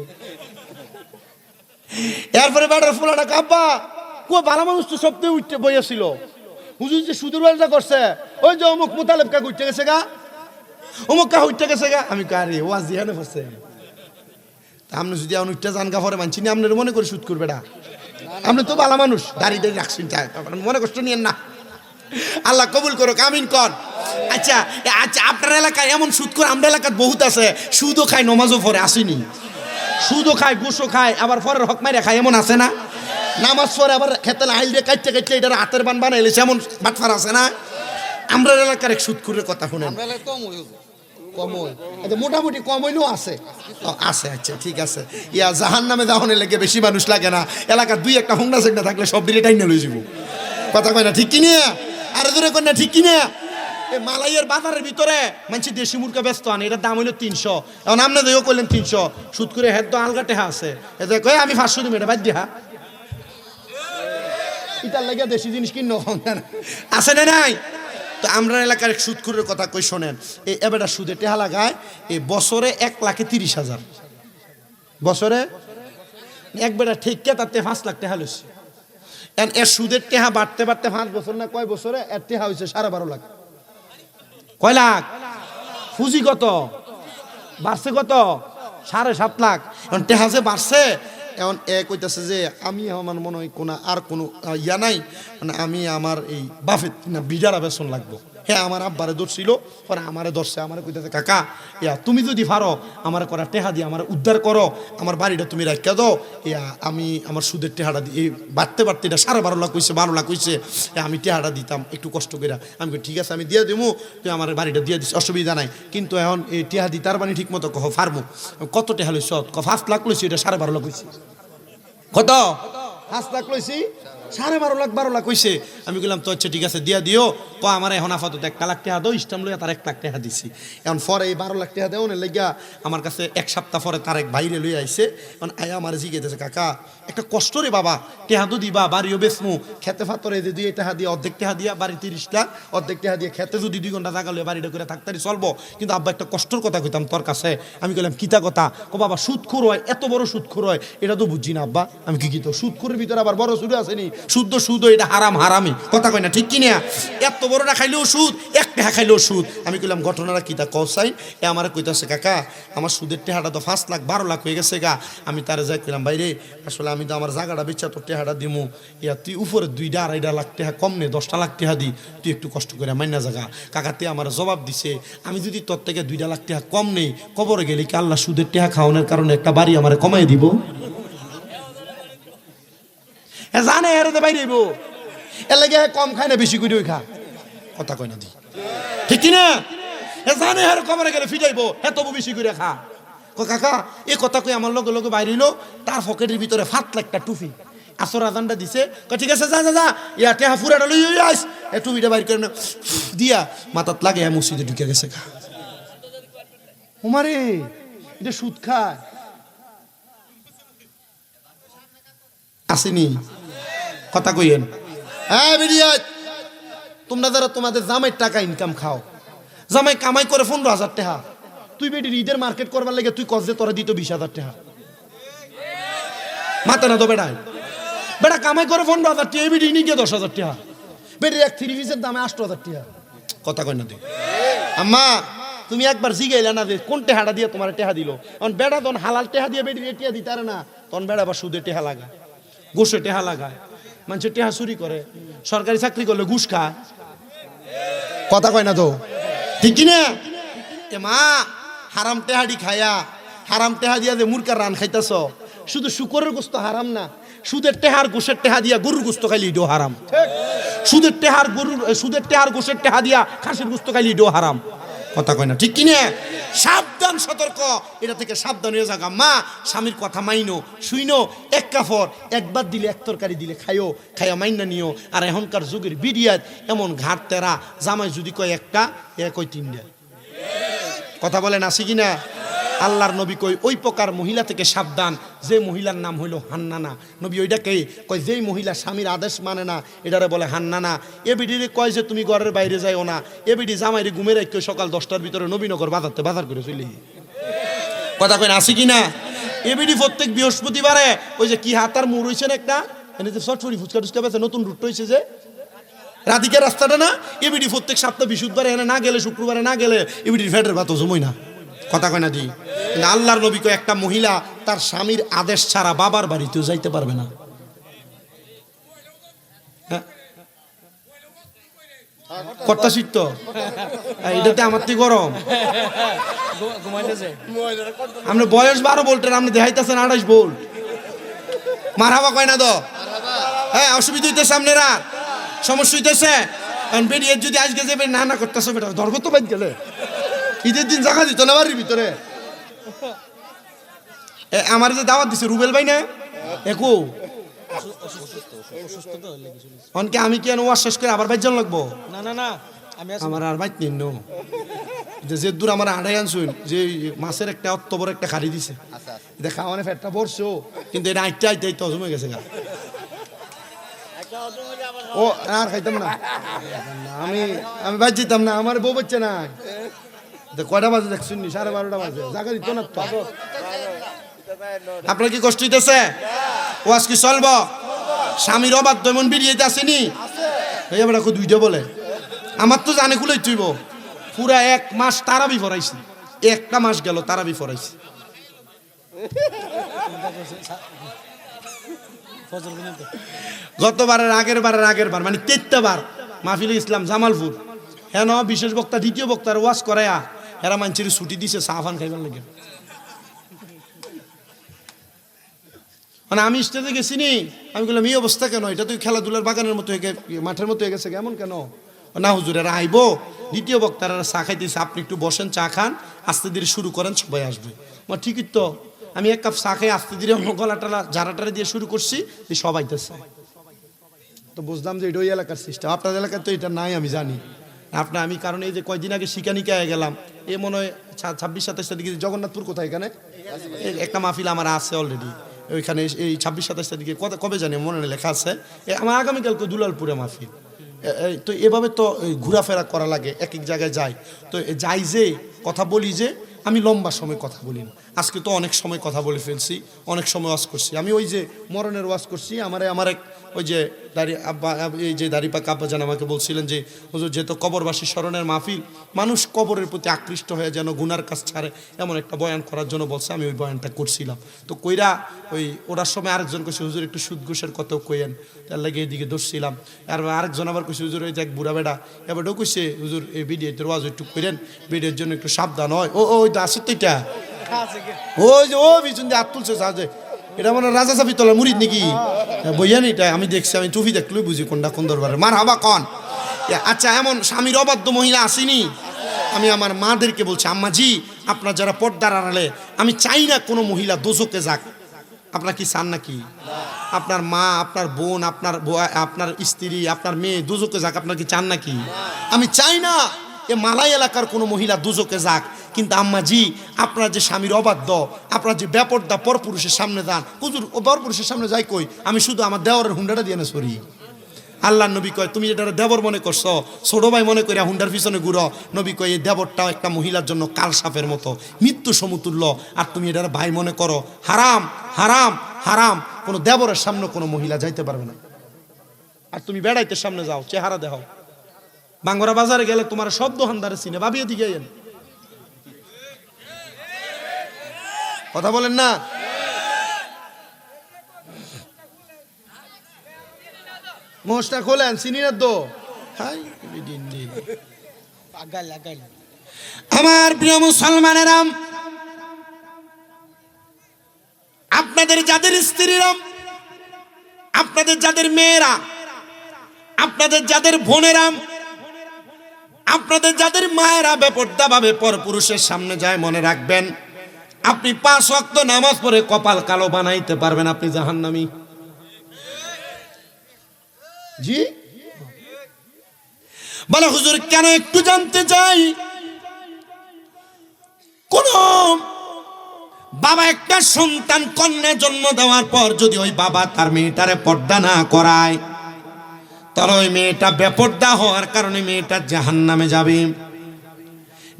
এরপরে বেটার ফুলাটা কাব্বা কো ভালো মানুষ তো সপ্তাহে উঠতে বইয়াছিল হুজুর যে সুদূর বাজটা করছে ওই যে অমুক মুতালেব কা উঠতে গেছে গা অমুক কা উঠতে গেছে গা আমি কারে ওয়াজ দিয়ে না পড়ছে আপনি যদি এখন উঠতে যান গা পরে মানছি না আপনার মনে করে সুদ করবে না আপনি তো ভালো মানুষ দাঁড়িয়ে দাঁড়িয়ে রাখছেন মনে কষ্ট নিয়েন না আল্লাহ কবুল করো কামিন কর আচ্ছা আচ্ছা আপনার এলাকায় এমন সুদ করে আমরা এলাকায় বহুত আছে সুদও খায় নমাজও পরে আসেনি সুদও খায় ঘুষও খায় আবার পরের হক মাইরা খায় এমন আছে না নামাজ পরে আবার খেতে আইল দিয়ে কাটতে কাটতে এটা হাতের বান বানাইলেছে এমন বাটফার আছে না আমরা এলাকার এক সুদ করে কথা শুনেন কম হয় আচ্ছা মোটামুটি কম হইলেও আছে আছে আচ্ছা ঠিক আছে ইয়া জাহান নামে দাহনে লেগে বেশি মানুষ লাগে না এলাকার 2-1টা হুংনা সেগনা থাকলে সব দিলে টাইনে লই যাব কথা কয় না ঠিক কিনে আরে দূরে কয় না ঠিক কিনে এই মালাইয়ের বাজারের ভিতরে মানুষ দেশি মুরগা ব্যস্ত আনে এটার দাম হইলো 300 এখন আপনি দেখো করলেন 300 সুদ করে হেড তো আলগা টেহা আছে এতে কয় আমি 500 দিই এটা বাদ দিয়া ইটার লাগে দেশি জিনিস কিনো আছে না নাই তো আমরা এলাকার এক সুদখোরের কথা কই শোনেন এই এবারটা সুদে টেহা লাগায় এই বছরে 1,30,000 বছরে এক বেটা ঠিক তাতে 5 লাখ টাকা লইছে এর সুদের টেহা বাড়তে বাড়তে 5 বছর না কয় বছরে এর টেহা হয়েছে 12.5 লাখ কয় লাখ পুঁজি কত বাড়ছে কত 7.5 লাখ এখন টেহা যে বাড়ছে এখন কইতাছে যে আমি আমার মনে হয় আর কোনো ইয়া নাই মানে আমি আমার এই বাফের না বিজারা বেসন লাগবো হ্যাঁ আমার আব্বারে ধরছিল পরে আমারে ধরছে আমারে কইতাছে কাকা ইয়া তুমি যদি পারো আমার করা টেহা দিয়ে আমার উদ্ধার করো আমার বাড়িটা তুমি রাখিয়া দাও ইয়া আমি আমার সুদের টেহাটা দিই এই বাড়তে বাড়তে এটা 12.5 লাখ কইছে 12 লাখ কইছে আমি টেহাটা দিতাম একটু কষ্ট করে আমি ঠিক আছে আমি দিয়ে দেবো তুই আমার বাড়িটা দিয়ে দিস অসুবিধা নাই কিন্তু এখন এই টেহা দি তার মানে ঠিক মতো কহ ফার্মু কত টেহা লইছ 5 লাখ লইছি এটা 12.5 লাখ কইছি কত 5 লাখ লইছি 12.5 লাখ 12 লাখ কইছে আমি বললাম তো আচ্ছা ঠিক আছে দিয়া দিও তো আমার এখন আপাতত 1 লাখ টাকা দাও ইস্টাম লইয়া তার 1 লাখ টাকা দিছি এখন পরে এই 12 লাখ টাকা দেও না লেগা আমার কাছে এক সপ্তাহ পরে তার এক ভাইরে লই আইছে এখন আয়া আমার জিজ্ঞেস কাকা একটা কষ্ট রে বাবা টাকা তো দিবা বাড়িও বেচমু খেতে ফাতরে যে দুই টাকা দিয়ে অর্ধেক টাকা দিয়া বাড়ি 30 লাখ অর্ধেক টাকা দিয়ে খেতে যদি 2 ঘন্টা জায়গা লইয়া বাড়িটা করে থাকতারি চলবো কিন্তু আব্বা একটা কষ্টর কথা কইতাম তোর কাছে আমি কইলাম কিতা কথা ও বাবা সুদখোর হয় এত বড় সুদখোর হয় এটা তো বুঝি না আব্বা আমি কি তো সুদখোরের ভিতরে আবার বড় সুদ আসেনি শুদ্ধ সুদ এটা হারাম হারামি কথা কই না ঠিক কি না এত বড়টা খাইলেও সুদ এক টাকা খাইলেও সুদ আমি কইলাম ঘটনাটা কি তা কসাই এ আমার কইতাছে কাকা আমার সুদের টেহাটা তো 5 লাখ 12 লাখ হয়ে গেছে গা আমি তারে যাই কইলাম ভাই রে আসলে আমি তো আমার জায়গাটা বেচা তোর টেহাটা দিমু ইয়া তুই উপরে 2.5 লাখ টাকা কম নে 10 লাখ টাকা দি তুই একটু কষ্ট করে মাইনা জায়গা কাকাতে আমার জবাব দিছে আমি যদি তোর থেকে 2 লাখ টাকা কম নেই কবরে গেলে কি আল্লাহ সুদের টেহা খাওয়ানোর কারণে একটা বাড়ি আমারে কমাই দিব জানে হেরে বাইরে এর লাগে কম খায় না বেশি করে ওই খা কথা কয় না দি ঠিক কিনা জানে হেরে কমরে গেলে ফিটাইবো হে তবু বেশি করে খা কাকা এই কথা কই আমার লগে লগে বাইরে তার পকেটের ভিতরে 7 লাখ টাকা টুপি আসর আজানটা দিছে ঠিক আছে যা যা যা ইয়া টেহা ফুরাটা লই আইস এ টুপিটা বাইর করে দিয়া মাথাত লাগে মসজিদে ঢুকে গেছে খা উমারে এটা সুদ খায় আসেনি কথা কইেন হ্যাঁ বিরিয়া তোমরা যারা তোমাদের জামাই টাকা ইনকাম খাও জামাই কামাই করে 15,000 টাকা তুই বেটি ঈদের মার্কেট করবার লাগে তুই কজে তোরা দিত 20,000 টাকা মাথা না তো বেড়ায় বেটা কামাই করে 15,000 টাকা এই বেটি নিয়ে গিয়ে 10,000 টাকা বেটির এক 3 পিসের দামে 8,000 টাকা কথা কই না তুই আম্মা তুমি একবার জিগাইলা না যে কোন টেহাটা দিয়ে তোমার টেহা দিল, কারণ বেড়া তখন হালাল টেহা দিয়ে বেড়ি টেহা দিতে পারে না, তখন বেড়া আবার সুদে টেহা লাগায়, ঘুষে টেহা লাগায়, মানুষের টেহা চুরি করে, সরকারি চাকরি করলে ঘুষ খায়, কথা কয় না তো ঠিক কিনা? এ মা হারাম টেহাডি খায়া হারাম টেহা দিয়া যে মুরকার রান খাইতেছ, শুধু শুকরের গোস্ত হারাম না, সুদের টেহার গোশের টেহা দিয়া গরুর গোস্ত খাইলে এটাও হারাম, সুদের টেহার গোশের টেহা দিয়া খাসির গোস্ত খাইলে এটাও হারাম, কথা কয় না ঠিক কিনা? সাবধান, সতর্ক, এটা থেকে সাবধান হয়ে যাগা। মা স্বামীর কথা মাইনো শুইনো, এক কাফর একবার দিলে এক তরকারি দিলে খাইও, খাইয়া মাইনা নিও। আর এখনকার যুগের বিডিয়াত এমন ঘাট তেরা, জামাই যদি কয় একটা এ কয় তিনটা, কথা বলেন আসি কিনা? আল্লাহর নবী কই ওই প্রকার মহিলা থেকে সাবধান, যে মহিলার নাম হইল হান্নানা। নবী ওইটাকে কয় যেই মহিলা স্বামীর আদেশ মানে না, এটারে বলে হান্নানা। এ বিডিরে কয় যে তুমি ঘরের বাইরে যাইও না, এ বিডি জামাইরে ঘুমের এক সকাল 10টার ভিতরে নবীনগর বাজার করে চলে, কথা কয় আসি কিনা? এ বিডি প্রত্যেক বৃহস্পতিবারে ওই যে কি হাতার মোড় হয়েছে না একটা, এনে যে চটফড়ি ফুচকা টুচকা পেয়েছে, নতুন রুট হয়েছে যে রাধিকার রাস্তাটা না, এবিডি প্রত্যেক সপ্তাহ বৃহস্পতিবারে এনে না গেলে, শুক্রবারে না গেলে এবিডির ফ্যাটের ভাত জমই না, কথা কয় না দি? আল্লাহর নবী কয় একটা মহিলা তার স্বামীর আদেশ ছাড়া বাবার বাড়িতেও যাইতে পারবে না। কর্তা শিখত এটাতে আমার থেকে গরম, আপনি বয়স 12 ভোল্টের, আপনি দেখাইতেছেন 28 ভোল্ট, মারহাবা কয় না তো? হ্যাঁ, অসুবিধা হইতেছে, আপনারা সমস্যা হইতেছে। বেরিয়ে যদি আজকে যাবে না না করতেছে, বেটা ধর্ম তো বাদ গেলে ঈদের দিন জায়গা দিত না বাড়ির ভিতরে। আমার যে দাওয়াত দিছে রুবেল ভাই না, একু অনকে আমি কি ওয়াশ শেষ করে আবার বাইজন লাগবো? না না না, আমার আর বাইত নিন যে দূর আমার আড়াই আনছুন, যে মাছের একটা অত বড় একটা খাড়ি দিছে, এটা খাওয়ানে ফেটটা পড়ছো, কিন্তু এটা আইতে আইতে তো হজম হয়ে গেছে গা। ও আর খাইতাম না আমি, আমি বাদ যেতাম না, আমার বউ বাচ্চা নাই। কয়টা বাজে দেখ শুনি? 12:30 বাজে, জায়গা দিত না তো। আপনার কি কষ্ট হইতেছে? ওয়াজ কি চলবো? স্বামীর অবাধ্য এমন বেরিয়েতে আসেনি, এই আমরা দুইটা বলে, আমার তো জানে খুলে তুইব। পুরা 1 মাস তারাবি ফরাইছি, একটা মাস গেল তারাবি ফরাইছি। গতবারের আগের বার মানে 3টা বার মাহফিলে ইসলাম জামালপুর, হ্যাঁ বিশেষ বক্তা দ্বিতীয় বক্তার ওয়াজ করায়া এরা মানুষের ছুটি দিছে সাহাফান খাইবার লাগে। মানে আমি স্টেজে গেছি নি, আমি বললাম এই অবস্থা কেন? এটা তুই খেলাধুলার বাগানের মতো হয়ে মাঠের মতো হয়ে গেছে, কেমন কেন? না হুজুর এরা আইবো, দ্বিতীয় বক্তারা চা খাইতেছে, আপনি একটু বসেন, চা খান, আস্তে ধীরে শুরু করেন, সবাই আসবে। ঠিকই তো, আমি 1 কাপ চা খাই আস্তে ধীরে গলা টালা ঝাড়াটারে দিয়ে শুরু করছি, সবাই তো বুঝলাম যে এটা ওই এলাকার সিস্টেম। আপনার এলাকায় তো এটা নাই, আমি জানি। আপনার আমি কারণ এই যে কয়দিন আগে শিকানিকায় গেলাম, এ মনে হয় 26-27 তারিখে জগন্নাথপুর, কোথায় এখানে একটা মাহফিল আমার আছে অলরেডি, ওইখানে এই 26-27 তারিখে কবে জানি মনে লেখা আছে, আমার আগামীকালকে দুলালপুরে মাহফিল। তো এভাবে তো ঘোরাফেরা করা লাগে, এক এক জায়গায় যাই, তো যাই যে কথা বলি যে আমি লম্বা সময় কথা বলি না। আজকে তো অনেক সময় কথা বলে ফেলছি, অনেক সময় ওয়াজ করছি। আমি ওই যে মরণের ওয়াজ করছি, আমার এক ওই যে এই যে দাড়িপাক আব্বাজান আমাকে বলছিলেন যে হুজুর যেহেতু কবরবাসী স্মরণের মাহফিল, মানুষ কবরের প্রতি আকৃষ্ট হয়ে যেন গুনার কাজ ছাড়ে, এমন একটা বয়ান করার জন্য বলছে। আমি ওই বয়ানটা করছিলাম, তো কইরা ওই ওটার সময় আরেকজন কইছে হুজুর একটু সুদ ঘুষের কথাও কইেন, তার লাগে এইদিকে ধরছিলাম। আর আরেকজন আবার কইছে হুজুর ওই যে এক বুড়া বেড়া এবারও কইছে হুজুর এই ভিডিওতে ওয়াজ একটু করেন, ভিডিওর জন্য একটু সাবধান হয়। ওই তো আসে তো এটা, ওই যে ও বিচুন দিয়ে হাত তুলছে সাহায্যে, এটা মানে রাজা সাফি তোলা মুরিদ নাকি বইয়া নি? এটা আমি দেখছি, আমি টুফি দেখলেই বুঝি কোনটা কোন দরবারে। মার হাবা কন। আচ্ছা, এমন স্বামীর অবাধ্য মহিলা আসেনি? আমি আমার মাদেরকে বলছি, আম্মা জি আপনার যারা পর্দার আড়ালে, আমি চাই না কোনো মহিলা দোজকে যাক। আপনার কি চান নাকি আপনার মা, আপনার বোন, আপনার স্ত্রী, আপনার মেয়ে দোজকে যাক? আপনার কি চান নাকি? আমি চাই না এ মালাই এলাকার কোনো মহিলা দোজকে যাক। কিন্তু আম্মা জি আপনার যে স্বামীর অবাধ্য, আপনার যে ব্যাপারটা পরপুরুষের সামনে যান, হুজুর ও পরপুরুষের সামনে যাই কই, আমি শুধু আমার দেওয়ারের হুন্ডাটা দিয়ে না সরি। আল্লাহ নবী কয় তুমি এটা দেবর মনে করছো, ছোট ভাই মনে করিয়া হুন্ডার পিছনে ঘুরো। নবী কয় এই দেবরটাও একটা মহিলার জন্য কাল সাপের মতো, মৃত্যু সমতুল্য, আর তুমি এটার ভাই মনে করো। হারাম হারাম হারাম, কোনো দেবরের সামনে কোনো মহিলা যাইতে পারবে না। আর তুমি বেড়াইতে সামনে যাও, চেহারা দেখাও। বাঙ্গরা বাজারে গেলে তোমার সব দোকানদারে চিনে, ভাবিয়ে দিকে কথা বলেন না। মোষটা খোলেন, চিনি না তো। আমার প্রিয় মুসলমানেরা, আপনাদের যাদের স্ত্রীরা, আপনাদের যাদের মেয়েরা, আপনাদের যাদের বোনেরা, আপনাদের যাদের মায়েরা বেপরদা ভাবে পরপুরুষের সামনে যায়, মনে রাখবেন আপনি 5 ওয়াক্ত নামাজ পড়ে কপাল কালো বানাইতে পারবেন, আপনি জাহান্নামী। জি বলে হুজুর কেন? একটু জানতে চাই। কোন বাবা একটা সন্তান কন্যা জন্ম দেওয়ার পর যদি ওই বাবা তার মেয়েটারে পর্দা না করায়, তাহলে ওই মেয়েটা বেপর্দা হওয়ার কারণে মেয়েটা জাহান্নামে যাবে।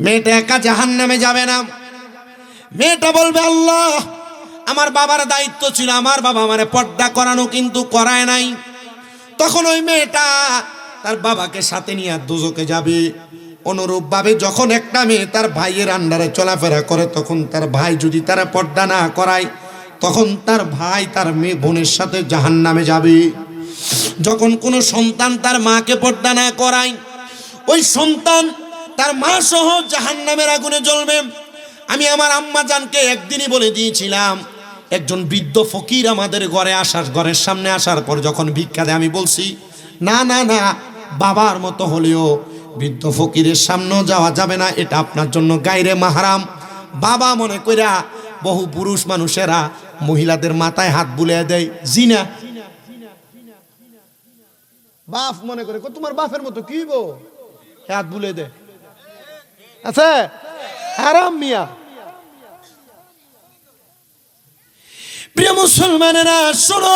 মেয়েটা একা জাহান্নামে যাবে না, মেয়েটা বলবে আল্লাহ আমার বাবার দায়িত্ব ছিল, আমার বাবা আমারে পর্দা করানো কিন্তু করায় নাই। তখন ওই মেয়েটা তার বাবাকে সাথে নিয়ে দোজখে যাবে। অনুরূপ ভাবে যখন একটা মেয়ে তার ভাইয়ের আন্ডারে চলাফেরা করে, তখন তার ভাই যদি তারা পর্দা না করায়, তখন তার ভাই তার মেয়ে বোনের সাথে জাহান্নামে যাবে। যখন কোনো সন্তান তার মাকে পর্দা না করায়, ওই সন্তান তার মা সহ জাহান্নামের আগুনে জ্বলবে। আমি আমার আম্মা জানকে একদিনই বলে দিয়েছিলাম, একজন বৃদ্ধ ফকির আমাদের ঘরের সামনে আসার পর যখন ভিক্ষা দেয়, আমি বলছি না না না, বাবার মতো হলেও বৃদ্ধ ফকিরের সামনেও যাওয়া যাবে না, এটা আপনার জন্য গায়রে মাহরাম। বাবা মনে কইরা বহু পুরুষ মানুষেরা মহিলাদের মাথায় হাত বুলিয়ে দেয়, জিনা। বাপ মনে করে তোমার বাপের মতো কি গো, হাত বুলিয়ে দেয়। আচ্ছা হারাম মিয়া। প্রিয় মুসলমানেরা শোনো,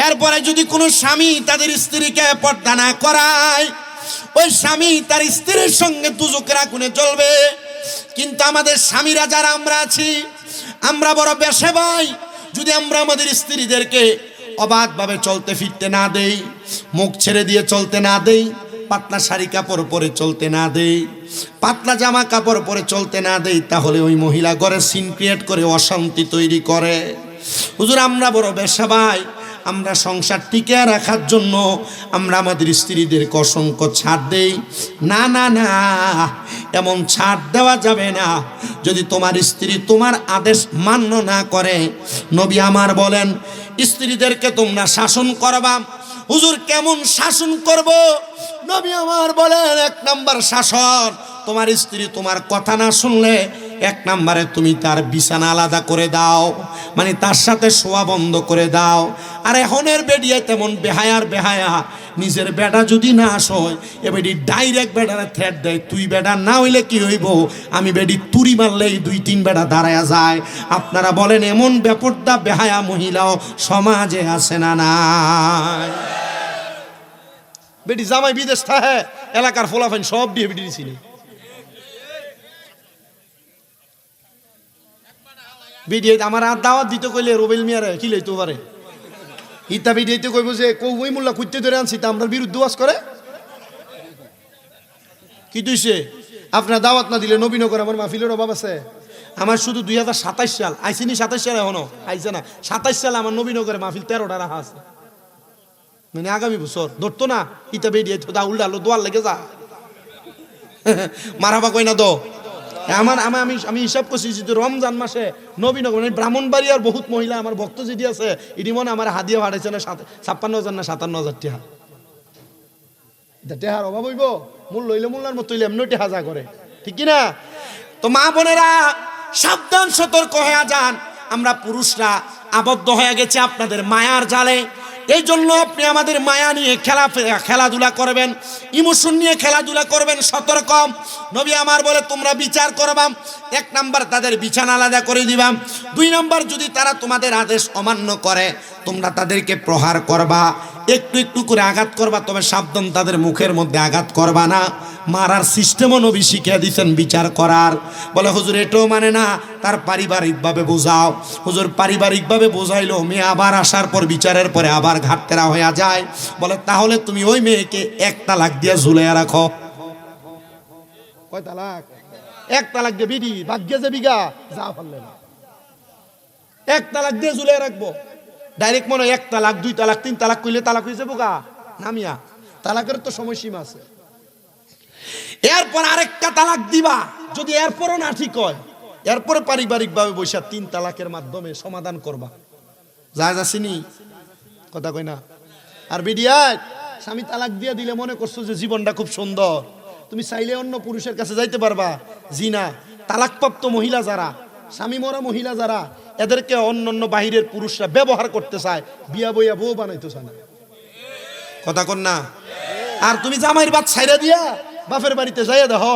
এরপরে যদি কোনো স্বামী তাদের স্ত্রীকে পর্দা না করায়, ওই স্বামী তার স্ত্রীর সঙ্গে দুজকের আগুনে জ্বলবে। কিন্তু আমাদের স্বামীরা যারা আমরা আছি, আমরা বড় বেশে ভাই, যদি আমরা আমাদের স্ত্রীদেরকে অবাধভাবে চলতে ফিরতে না দেই, মুখ ছেড়ে দিয়ে চলতে না দেই, পাতলা শাড়ি কাপড় পরে চলতে না দেই, পাতলা জামা কাপড় পরে চলতে না দেই, তাহলে ওই মহিলা ঘরে সিন ক্রিয়েট করে অশান্তি তৈরি করে। হুজুর আমরা বড় বেশা ভাই, আমরা সংসার টিকে রাখার জন্য আমরা আমাদের স্ত্রীদেরকে অসংখ্য ছাড় দেই। না না না, এমন ছাড় দেওয়া যাবে না। যদি তোমার স্ত্রী তোমার আদেশ মান্য না করে, নবী আমার বলেন স্ত্রীদেরকে তোমরা শাসন করবা। হুজুর কেমন শাসন করব? নবী আমার বলেন 1 নাম্বার শাসন, তোমার স্ত্রী তোমার কথা না শুনলে 1 নাম্বারে তুমি তার বিছানা আলাদা করে দাও, মানে তার সাথে শোয়া বন্ধ করে দাও। আর এখনের বেডিয়া তেমন বেহায়ার বেহায়া, নিজের বেটা যদি না আসয় এ বেডি ডাইরেক্ট বেটারে থ্রেট দেয়, তুই বেটা না হইলে কি হইব, আমি বেডি তুরি মারলেই 2-3 বেটা দাঁড়ায়া যায়। আপনারা বলেন এমন বেপরদা বেহায়া মহিলাও সমাজে আছে না নাই? বেটি জামাই বিদেশ থাকে, এলাকার ফোলাফাইন সব দিয়ে বেটি ছিল। বেটি আমার আর দাওয়াত দিতে কইলে রুবেল মিয়ারে কি লইতে পারে, ইতা বেটি কইব যে কই মোল্লা খুঁজতে ধরে আনছি, তা আমরা বিরুদ্ধে ওয়াজ করে কি তুইছে। আপনার দাওয়াত না দিলে নবীনগর আমার মাহফিলের অভাব আছে। আমার শুধু 2027 সাল আইসিনি, 27 সাল এখনো আইছে না, 27 সালে আমার নবীনগরে মাহফিল 13টা রাখা আছে। মানে আগামী বছর ধরতো না, ইতা বেরিয়ে উল্টা আলো দোয়ার লেগে যা মারাবা কই না তো। আমি হিসাব করছি যে রমজান মাসে নবীনগর মানে ব্রাহ্মণবাড়িয়ার বহুত মহিলা আমার ভক্ত যদি আছে, এটি মনে আমার হাদিয়া ভাড়াইছে না 56,000 না 57,000 টাকা। টেহার অভাব হইব, মূল লইলে মূল্যার মতো হইলে এমনি টেহা যা করে, ঠিক কিনা? তো মা বোনেরা সাবধান, সতর্ক হয়ে যান। আমরা পুরুষরা আবদ্ধ হয়ে গেছে আপনাদের মায়ার জালে। এই জন্য আপনি আমাদের মায়া নিয়ে খেলাধুলা করবেন, ইমোশন নিয়ে খেলাধুলা করবেন, সতর্ক। নবী আমার বলে তোমরা বিচার করবা। 1 নাম্বার তাদের বিছানা আলাদা করে দিবা। 2 নাম্বার যদি তারা তোমাদের আদেশ অমান্য করে, তোমরা তাদেরকে প্রহার করবা, একটু একটু করে আঘাত করবা, তবে সাবধান তাদের মুখের মধ্যে আঘাত করবা না। মারার সিস্টেমও নবী শিখিয়ে দিয়েছেন বিচার করার। বলে হুজুর এটাও মানে না, তার পারিবারিকভাবে বোঝাও। হুজুর পারিবারিকভাবে বোঝাইলো, মেয়ে আবার আসার পর বিচারের পরে আবার ঘাটতেরা হয়ে যায়। বলে তাহলে তুমি ওই মেয়েকে 1 তালাক দিয়ে ঝুলিয়ে রাখো। কয় তালাক? এক তালাক দিয়ে বিডি ভাগ্যে যে বিঘা যা পারলে না, এক তালাক দিয়ে ঝুলিয়ে রাখবো। ডাইরেক্ট মনে হয় এক তালাক, দুই তালাক, তিন তালাক কইলে তালাক হয়েছে বোকা নামিয়া, তালাকের তো সময়সীমা আছে। এরপর আরেকটা তালাক দিবা, যদি এরপরও না ঠিক হয়, এরপরে পারিবারিক ভাবে বৈশা তিন তালাকের মাধ্যমে সমাধান করবা। যা যাচ্ছিনি কথা কই না। আর বিডিয়া স্বামী তালাক দিয়ে দিলে মনে করছো যে জীবনটা খুব সুন্দর, তুমি চাইলে অন্য পুরুষের কাছে যাইতে পারবা। জি না, তালাকপ্রাপ্ত মহিলা যারা, স্বামী মরা মহিলা যারা, এদেরকে অন্য বাহিরের পুরুষরা ব্যবহার করতে চায়, বিয়া বইয়া বউ বানাইতে চায় না, কথা কন না। আর তুমি জামাইয়ের বাদ ছাইরা দিয়া বাপের বাড়িতে যাইয়া দেখো,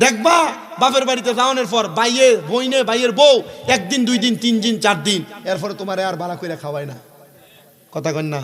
দেখবা বাপের বাড়িতে যাওয়ানোর পর বাইয়ে বইনে বাইয়ের বউ একদিন, দুই দিন, তিন দিন, চার দিন, এরপরে তোমার আর বালা কইরা খাওয়ায় না, কথা কন না।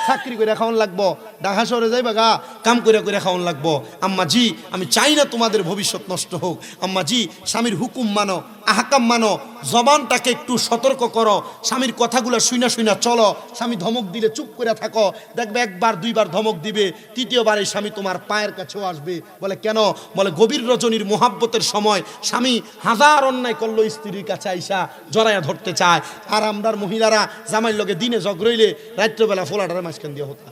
চাকরি করে খাওয়ান লাগবো, ঢাকা শহরে যাইবা গা, কাম করে করে খাওয়ান লাগবো। আম্মা জি, আমি চাই না তোমাদের ভবিষ্যৎ নষ্ট হোক। আম্মা জি, স্বামীর হুকুম মানো, আহকাম মানো, জবানটাকে একটু সতর্ক করো, স্বামীর কথাগুলো শুইনা শুইনা চলো। স্বামী ধমক দিলে চুপ করে থাকো, দেখবে একবার দুইবার ধমক দিবে, তৃতীয়বার এই স্বামী তোমার পায়ের কাছেও আসবে। বলে কেন? বলে গভীর রজনীর মোহাব্বতের সময় স্বামী হাজার অন্যায় করলো, স্ত্রীর কাছে আইসা জড়াইয়া ধরতে চায়। আর আমরার মহিলারা জামাইয়ের লগে দিনে ঝগড়াইলে রাত্রেবেলা ফোলাটারে মাঝখান দিয়ে হতা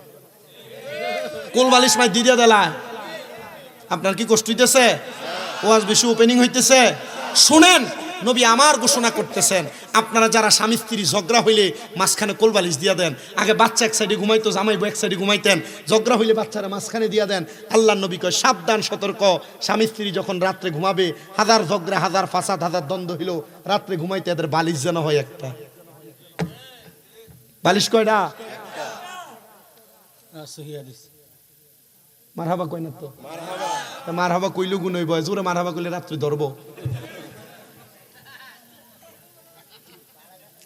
কোল বালিশ মাই দিয়ে দেলা। আপনার কি কষ্ট হইতেছে? ওয়াজ বেশি ওপেনিং হইতেছে? শুনেন, নবী আমার ঘোষণা করতেছেন, আপনারা যারা স্বামী স্ত্রী ঝগড়া হইলে মাঝখানে কোল বালিশ দিয়া দেন। আগে বাচ্চা এক সাইডে ঘুমাইতো, জামাই এক সাইডে ঘুমাইতেন, ঝগড়া হইলে বাচ্চারা মাঝখানে দিয়া দেন। আল্লাহ নবী কয় সাবধান, সতর্ক, স্বামী স্ত্রী যখন রাত্রে ঘুমাবে, হাজার ঝগড়া, হাজার ফাসাদ, হাজার দ্বন্দ্ব হইল, রাত্রে ঘুমাইতে এদের বালিশ যেন হয় একটা। বালিশ কয়টা? মারহাবা কয় না তো, মারহাবা কইলেও গুণ হইব, জোরে মারহাবা কইলে রাত্রি ধরবো।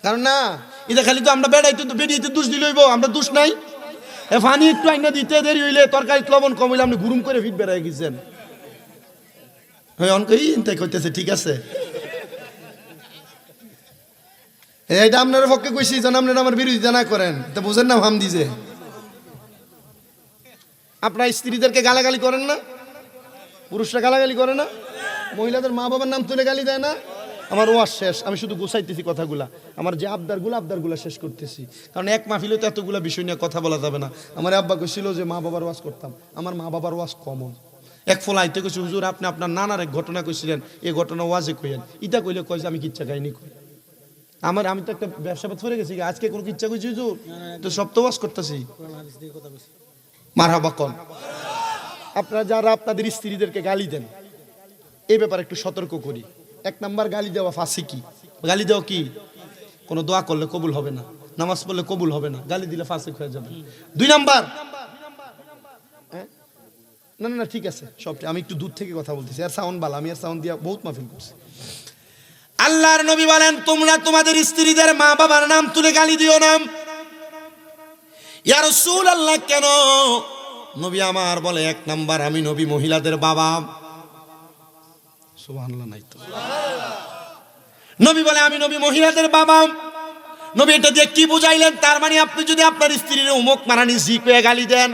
কারণ না, এটা খালি তো আমরা বেড়াইতে তো বেরিয়েতে দোষ দিলে হইব, আমরা দোষ নাই। এ ফানি একটু আইনা দিতে দেরি হইলে, তরকারি লবণ কম হইলে আপনি গুরুম করে ফিট বেড়াই গেছেন। অনকই তাই কইতেছে, ঠিক আছে, এইটা আপনার পক্ষে কইছি যেন আপনারা আমার বিরোধিতা না করেন, তা বুঝেন না হাম দিছে। আপনার স্ত্রীদেরকে গালাগালি করেন না? পুরুষরা গালাগালি করে না? মহিলাদের মা বাবার নাম তুলে গালি দেয় না? আমার ওয়াজ শেষ, আমি শুধু গোছাইতেছি কথাগুলা, আমার যে আবদারগুলা শেষ করতেছি। কারণ এক মাহফিলে তো এতগুলা বিষয় নিয়ে কথা বলা যাবে না। আমার আব্বা কইছিল যে মা বাবার ওয়াজ করতাম, আমার মা বাবার ওয়াজ কমন। এক ফোলা আইতে কইছি, হুজুর আপনি আপনার নানার এক ঘটনা কইছিলেন, এই ঘটনা ওয়াজে কইেন। ইটা কইলে কয় যে আমি কিচ্ছা কাহিনী কই। আমি তো একটা ব্যবসা পাত করে গেছি, আজকে কোনো কিচ্ছা কইছি হুজুর, তো সব তো ওয়াজ করতেছি। মারহাবা কোন। আপনারা যারা আপনাদের স্ত্রীদেরকে গালি দেন, এই ব্যাপারে একটু সতর্ক করি। এক নাম্বার, গালি দেওয়া ফাসিকি। গালি দেওয়া কি? কোনো দোয়া করলে কবুল হবে না, নামাজ পড়লে কবুল হবে না, গালি দিলে ফাসিক হয়ে যাবে। দুই নাম্বার, না না না ঠিক আছে, সবটা আমি একটু দূর থেকে কথা বলতেছি, আর সাউন্ড বালা, আমি আর সাউন্ড দিয়া বহুত মাহফিল করছি। আল্লাহর নবী বলেন, তোমরা তোমাদের স্ত্রীদের মা বাবার নাম তুলে গালি দিও না। ইয়া রাসূলুল্লাহ, কেন? নবী আমার বলে, এক নাম্বার, আমি নবী মহিলাদের বাবা। সুবহানাল্লাহ নাই তো? নবী বলে আমি নবী মহিলাদের বাবা। নবী এটা দিয়ে কি বুঝাইলেন? তার মানে আপনি যদি আপনার স্ত্রীর উমুক মারানি জি কয়ে গালি দেন,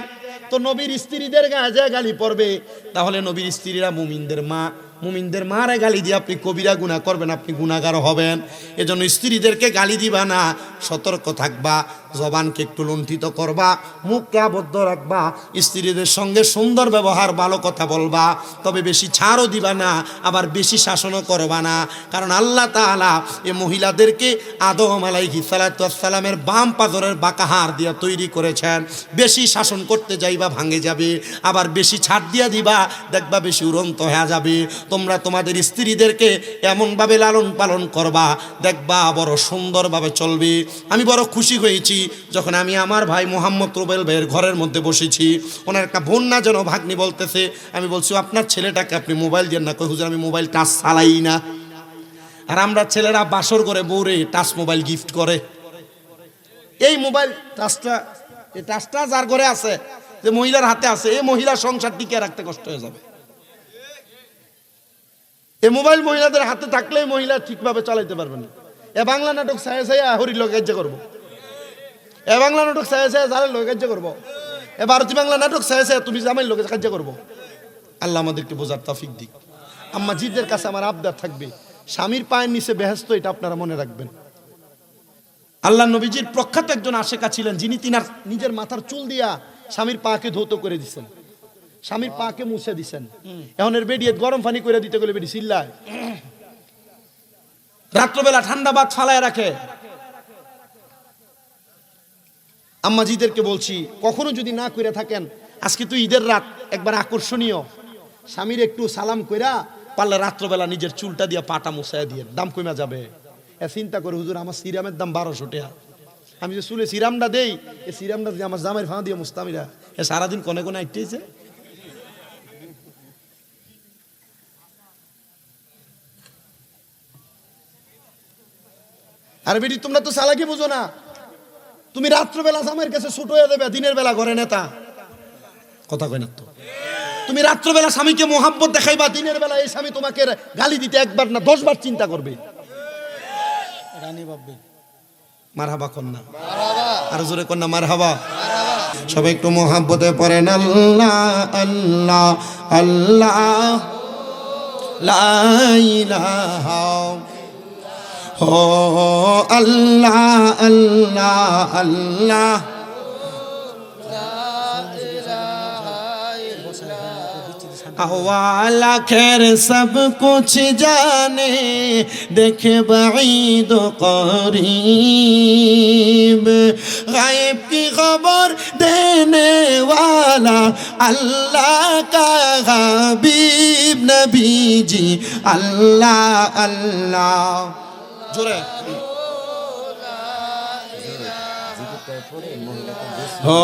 তো নবীর স্ত্রীদের গায়ে গালি পড়বে। তাহলে নবীর স্ত্রীরা মুমিনদের মা, মুমিনদের মারে গালি দিয়ে আপনি কবিরা গুনাহ করবেন, আপনি গুনাহগার হবেন। এজন্য স্ত্রীদেরকে গালি দিবা না, সতর্ক থাকবা, জবানকে একটু লুণ্ঠিত করবা, মুখকে আবদ্ধ রাখবা, স্ত্রীদের সঙ্গে সুন্দর ব্যবহার, ভালো কথা বলবা, তবে বেশি ছাড়ও দিবা না, আবার বেশি শাসনও করবা না। কারণ আল্লাহ তাআলা এই মহিলাদেরকে আদম আলাইহিস সালাতু ওয়াস সালামের বাম পাজরের বাঁকা হাড় দিয়া তৈরি করেছেন। বেশি শাসন করতে যাইবা ভাঙে যাবে, আবার বেশি ছাড় দিয়া দিবা দেখবা বেশি উড়ন্ত হয়ে যাবে। তোমরা তোমাদের স্ত্রীদেরকে এমনভাবে লালন পালন করবা, দেখবা বড় সুন্দরভাবে চলবে। আমি বড় খুশি হয়েছি যখন আমি আমার ভাই মোহাম্মদ রুবেল ভাইয়ের ঘরের মধ্যে বসেছি, ওনার একটা বোন না যেন ভাগ্নি বলতেছে, আমি বলছি আপনার ছেলেটাকে আপনি মোবাইল দেন না। কই হুজুর আমি মোবাইল টাচ চালাই না। আর আমরা ছেলেরা বাসর করে বউরে টাচ মোবাইল গিফট করে। এই মোবাইল টাচটা, এই টাচটা যার ঘরে আছে, যে মহিলার হাতে আছে, এই মহিলার সংসার টিকে রাখতে কষ্ট হয়ে যাবে। এই মোবাইল মহিলাদের হাতে থাকলে মহিলা ঠিকভাবে চালাইতে পারবে না। এ বাংলা নাটক ছায়া ছায়া হরির লোক কার্য করবো, এ বাংলা নাটক ছায়া ছায়া জালের লোক কার্য করবো, এ ভারতীয় বাংলা নাটক ছায়া ছায়া তুমি জামাইয়ের লোকের কার্য করবো। আল্লাহ আমাদেরকে বোঝার তৌফিক দিক। আম্মাজিদের কাছে আমার আবদার থাকবে, স্বামীর পায়ের নিচে বেহেশত, এটা আপনারা মনে রাখবেন। আল্লাহ নবীজির প্রখ্যাত একজন আশেকা ছিলেন, যিনি তিনার নিজের মাথার চুল দিয়া স্বামীর পাকে ধৌত করে দিচ্ছেন, স্বামীর পাকে মুছে দিচ্ছেন। এখন এর বেডিয়ে গরম পানি করে দিতে গেলে বেডি চিল্লায়, রাত্রবেলা ঠান্ডা বাগ ফালায় রাখে। আম্মাজিদেরকে বলছি, কখনো যদি না করে থাকেন, আজকে তো ঈদের রাত, একবার আকর্ষণীয়, স্বামীর একটু সালাম কইরা পারলে রাত্রবেলা নিজের চুলটা দিয়া পাটা মুছাইয়া দিয়ে, দাম কমা যাবে। চিন্তা করে, হুজুর আমার সিরামের দাম 1200 টাকা, আমি যে চুলে সিরামটা দেই, এই সিরামটা দিয়ে আমার জামের ফাঁ দিয়ে মুস্তামিরা এ সারাদিন কোনে কোনে আইটেছে। আর বেটি তোমরা তো চালাকি বুঝো না, তুমি রাত্রবেলা জামের কাছে ছোট হয়ে দেবে, দিনের বেলা ঘরে নেতা, কথা কয় না তো। তুমি রাত্রবেলা স্বামীকে মোহাব্বত দেখাইবা, দিনের বেলা এই স্বামী তোমাকে গালি দিতে একবার না 10 বার চিন্তা করবে। রানী ভাববে মারহাবা কন্যা, আর জোরে কন্যা মারহাবা। সবাই একটু মোহাব্বতে পড়েন আল্লাহ আল্লাহ আল্লাহ লা ইলাহা ও আল্লাহ আল্লাহ আল্লাহ। अहवाला खैर सब कुछ जाने, देखे बईद करीब, गायब की खबर देने वाला अल्लाह का हबीब नबी जी अल्लाह अल्लाह। जोरे हो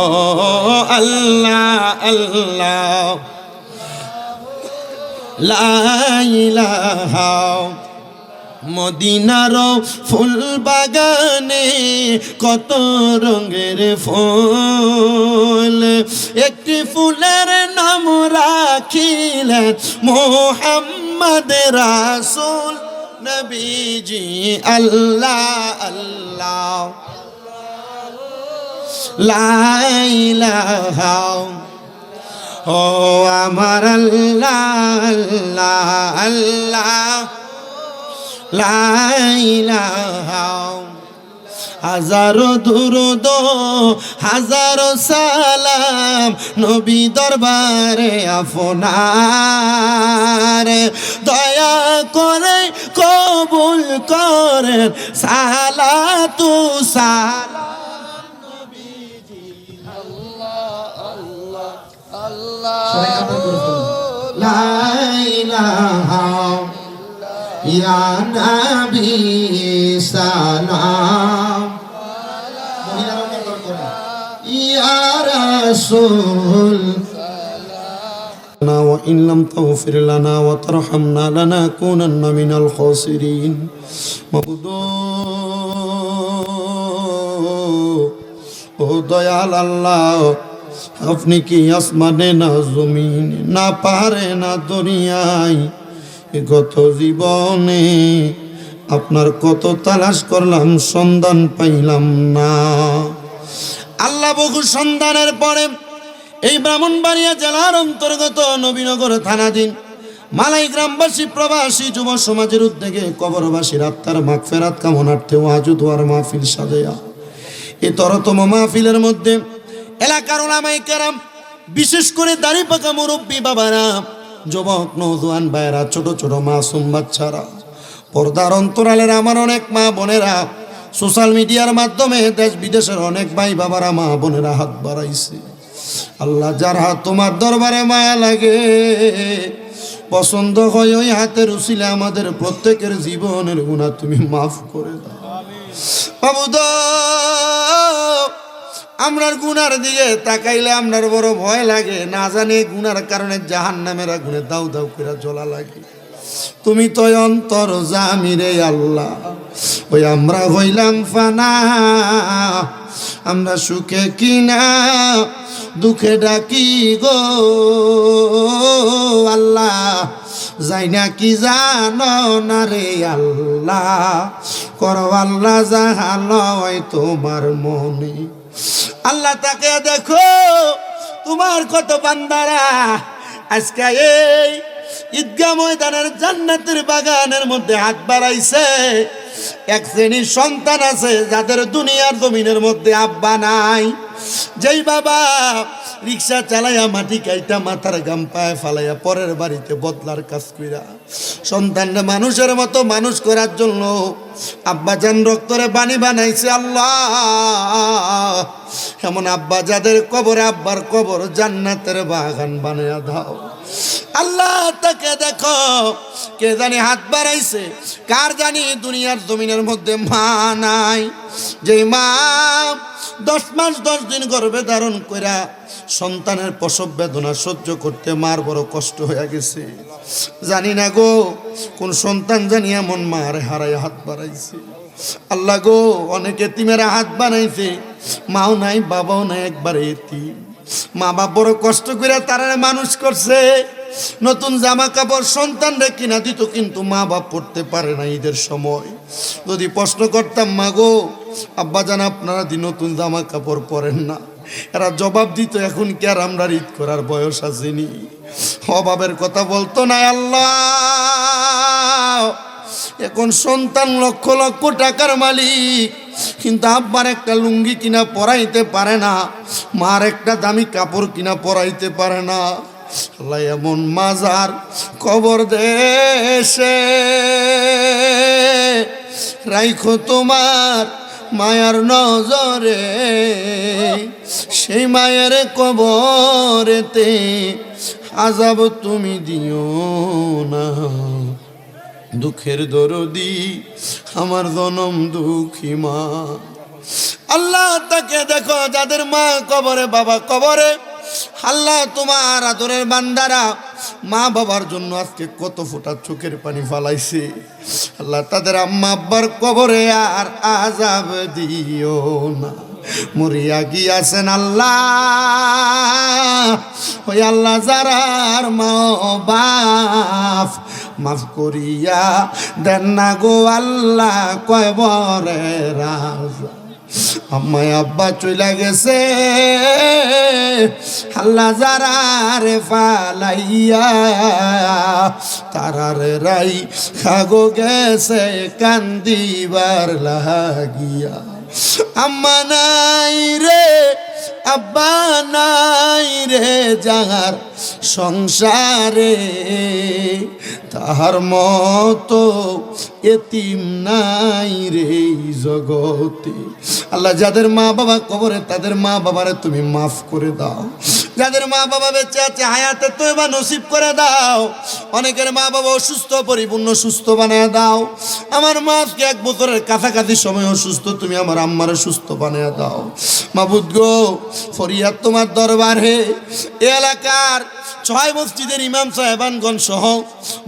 अल्लाह अल्लाह লা ইলাহা। মদিনার ফুল বাগানে কত রঙের ফুল, একটি ফুলের নাম রাখিলেন মুহাম্মদ রাসূল নবীজি আল্লাহ আল্লাহ লা ইলাহা। ও আমার আল্লাহ আল্লাহ আল্লাহ লা ইলাহা। হাজারো দুরূদ হাজারো সালাম নবী দরবারে আপনার, দয়া করে কবুল করেন সালাতু সালাম নবীজি আল্লাহ লা ইলাহা ইয়া নবী সালাম ইয়া রাসূল ওয়া ইন লাম তাগফির লানা ওয়া তারহামনা লানাকুনান্না মিনাল খাসিরিন। মাবুদু ও দয়াল আল্লাহ, আপনি কি আসমানে না জমিনে না পাহাড়ে না দরিয়ায়, গত জীবনে আপনার কত তালাশ করলাম সন্ধান পাইলাম না। আল্লাহ বহু সন্ধানের পরে এই ব্রাহ্মণবাড়িয়া জেলার অন্তর্গত নবীনগর থানাধীন মালাই গ্রামবাসী প্রবাসী যুব সমাজের উদ্যোগে কবরবাসীর আত্মার মাগফিরাত কামনার্থে ওয়াজু দোয়ার মাহফিল সাজায়া এই তরতম মাহফিলের মধ্যে এলাকার উলামায়ে কেরাম, বিশেষ করে দাড়ি পাকা মুরব্বী বাবারা, যুবক নওজোয়ান ভাইরা, ছোট ছোট মাসুম বাচ্চারা, পর্দার অন্তরালের আমার অনেক মা বোনেরা, সোশ্যাল মিডিয়ার মাধ্যমে দেশ বিদেশের অনেক ভাই বাবারা, মা বোনেরা হাত বাড়াইছে। আল্লাহ, যার হাত তোমার দরবারে মায়া লাগে, পছন্দ হয়, ওই হাতের উসিলে আমাদের প্রত্যেকের জীবনের গুনাহ তুমি মাফ করে দাও। মাবুদ, আমরার গুনার দিকে তাকাইলে আমরার বড় ভয় লাগে, না জানি গুনার কারণে জাহান্নামের আগুনে দাউ দাউ করে জ্বলা লাগে। তুমি তো অন্তর জামি রে আল্লাহ, ওই আমরা হইলাম ফানা, আমরা সুখে কিনা দুঃখে ডাকি গো আল্লাহ, যাই না কি জানো না রে আল্লাহ, করো আল্লাহ যাহা লয় তোমার মনে। আল্লাহ, তাকে দেখো তোমার কত বান্দারা আজকে এই ঈদগাহ ময়দানের জান্নাতের বাগানের মধ্যে হাত বাড়াইছে। এক শ্রেণীর সন্তান আছে যাদের দুনিয়ার জমিনের মধ্যে আব্বা নাই। যেই বাবা রিক্সা চালাইয়া মাটি কাইটা মাথার গাম পায়ে ফালাইয়া পরের বাড়িতে বদলার কাজ কইরা সন্তানরা মানুষের মতো মানুষ করার জন্য আব্বা জান রক্তরে বাণী বানাইছে। আল্লাহ, এমন আব্বা যাদের কবরে আব্বার কবর জান্নাতের বাগান বানাইয়া দাও। আল্লাহ, তাকে দেখো, কে জানি হাত বাড়াইছে, কার জানি দুনিয়ার জমিনের মধ্যে মা নাই। যে মা 10 মাস 10 দিন গর্ভে ধারণ কইরা সন্তানের প্রসব বেদনা সহ্য করতে মার বড় কষ্ট হয়ে গেছে। জানি না গো কোন সন্তান জানি এমন মার হারায় হাত বাড়াইছে। আল্লাহ গো, অনেকে এতিমেরা হাত বানাইছে, মাও নাই বাবাও নাই, একবারে এতিম। মা বাপ বড় কষ্ট করে তারা মানুষ করছে। নতুন জামা কাপড় সন্তানরা কিনা দিত, কিন্তু মা বাপ পড়তে পারে না ঈদের সময়। যদি প্রশ্ন করতাম, মা গো আব্বা জান আপনারা দি নতুন জামা কাপড় পরেন না, এরা জবাব দিত এখন কি আর আমরা ঈদ করার বয়স আসেনি। অভাবের কথা বলতো না। আল্লাহ, এখন সন্তান লক্ষ লক্ষ টাকার মালিক, কিন্তু আব্বার একটা লুঙ্গি কিনা পরাইতে পারে না, মার একটা দামি কাপড় কিনা পরাইতে পারে না। আল্লাহ, এমন মাজার কবর দেশে রাইখো তোমার মায়ার নজরে, সেই মায়ের কবরেতে আযাব তুমি দিও না। দুঃখের দরদি আমার জনম দুঃখী মা। আল্লাহ, তাকে দেখো যাদের মা কবরে বাবা কবরে। আল্লাহ, তোমার আদরের বান্দারা মা বাবার জন্য আজকে কত ফোঁটা চোখের পানি ফালাইছে। আল্লাহ, তাদের আম্মা আব্বার কবরে আর আযাব দিও না। মরিয়া গিয়াছেন আল্লাহ, ওই আল্লাহ যারার মা বাপ মাফ করিয়া দেন না গো আল্লাহ কবরে রাজা। আম্মায় আব্বা চইলা গেছে, আল্লাহ যারারে ফালাইয়া তারারে রাই খাগো গেছে কান্দিবার লাগিয়া। আম্মা নাই রে আব্বা নাই রে যাহার সংসারে, তাহার মতো এতিম নাই রে জগতে। আল্লাহ, যাদের মা বাবা কবরে তাদের মা বাবারে তুমি মাফ করে দাও। যাদের মা বাবা বেঁচে আছে হায়াতে তওবা নসিব করে দাও। অনেকের মা বাবা অসুস্থ, পরিপূর্ণ সুস্থ বানিয়ে দাও। আমার মা আজকে 1 বছরের কাছাকাছি সময় অসুস্থ, তুমি আমার আম্মারে সুস্থ বানিয়ে দাও। মাবুদ গো, ফরিয়াদ তোমার দরবারে। এ এলাকার 6 মসজিদের ইমাম সাহেবানগণ সহ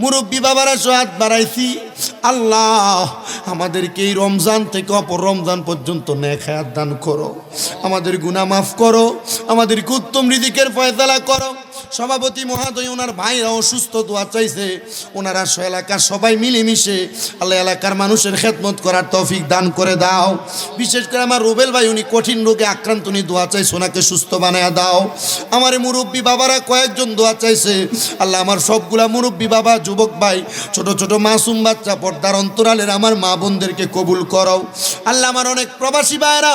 মুরব্বী বাবারা হাত বাড়াইছি। আল্লাহ, আমাদেরকে এই রমজান থেকে অপর রমজান পর্যন্ত নেক হায়াত দান করো, আমাদের গুনাহ মাফ করো, আমাদেরকে উত্তম রিজিকের ফয়সালা করো। সভাপতি মহোদয় ওনার ভাইরা অসুস্থ, দোয়া চাইছে। ওনারা এলাকার সবাই মিলেমিশে আল্লাহ এলাকার মানুষের খেদমত করার তৌফিক দান করে দাও। বিশেষ করে আমার রুবেল ভাই, উনি কঠিন রোগে আক্রান্ত, উনি দোয়া চাইছে ওনাকে সুস্থ বানায়া দাও। আমার মুরব্বী বাবারা কয়েকজন দোয়া চাইছে। আল্লাহ, আমার সবগুলা মুরব্বী বাবা, যুবক ভাই, ছোট ছোট মাসুম বাচ্চা, পর্দার অন্তরালের আমার মা বোনদেরকে কবুল করো। আল্লাহ, আমার অনেক প্রবাসী ভাইরা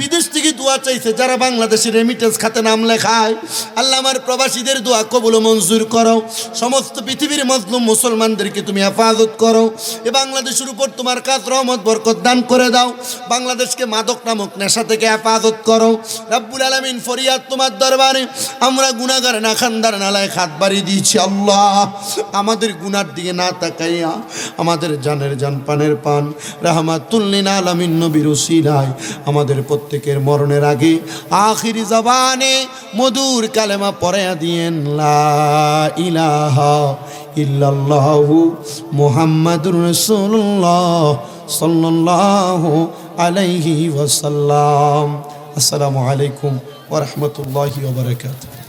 বিদেশ থেকে দোয়া চাইছে, যারা বাংলাদেশের রেমিটেন্স খাতে নাম লেখায়। আল্লাহ, আমার প্রবাসীদের দোয়া কবুল মঞ্জুর করো। সমস্ত পৃথিবীর মজলুম মুসলমানদেরকে তুমি হেফাজত করো। এ বাংলাদেশের উপর তোমার কাজ রহমত বরকত দান করে দাও। বাংলাদেশকে মাদক নামক নেশা থেকে হেফাজত করো। রব্বুল আলামিন, ফরিয়াদ তোমার দরবারে। আমরা গুনাহগার না খানদার নালায় হাত বাড়িয়ে দিয়েছি। আল্লাহ, আমাদের গুনার দিকে না তাকাইয়া আমাদের জানের জান পানের পান রাহমাতুল লিল আলামিন নবীর উসিলায় আমাদের প্রত্যেকের মরণের আগে আখিরি জবানে মধুর কালেমা পড়াইয়া দিয়েন, লা ইলাহা ইল্লাল্লাহু মুহাম্মাদুর রাসূলুল্লাহ সাল্লাল্লাহু আলাইহি ওয়াসাল্লাম। আসসালামু আলাইকুম ওয়া রাহমাতুল্লাহি ওয়া বারাকাতুহু।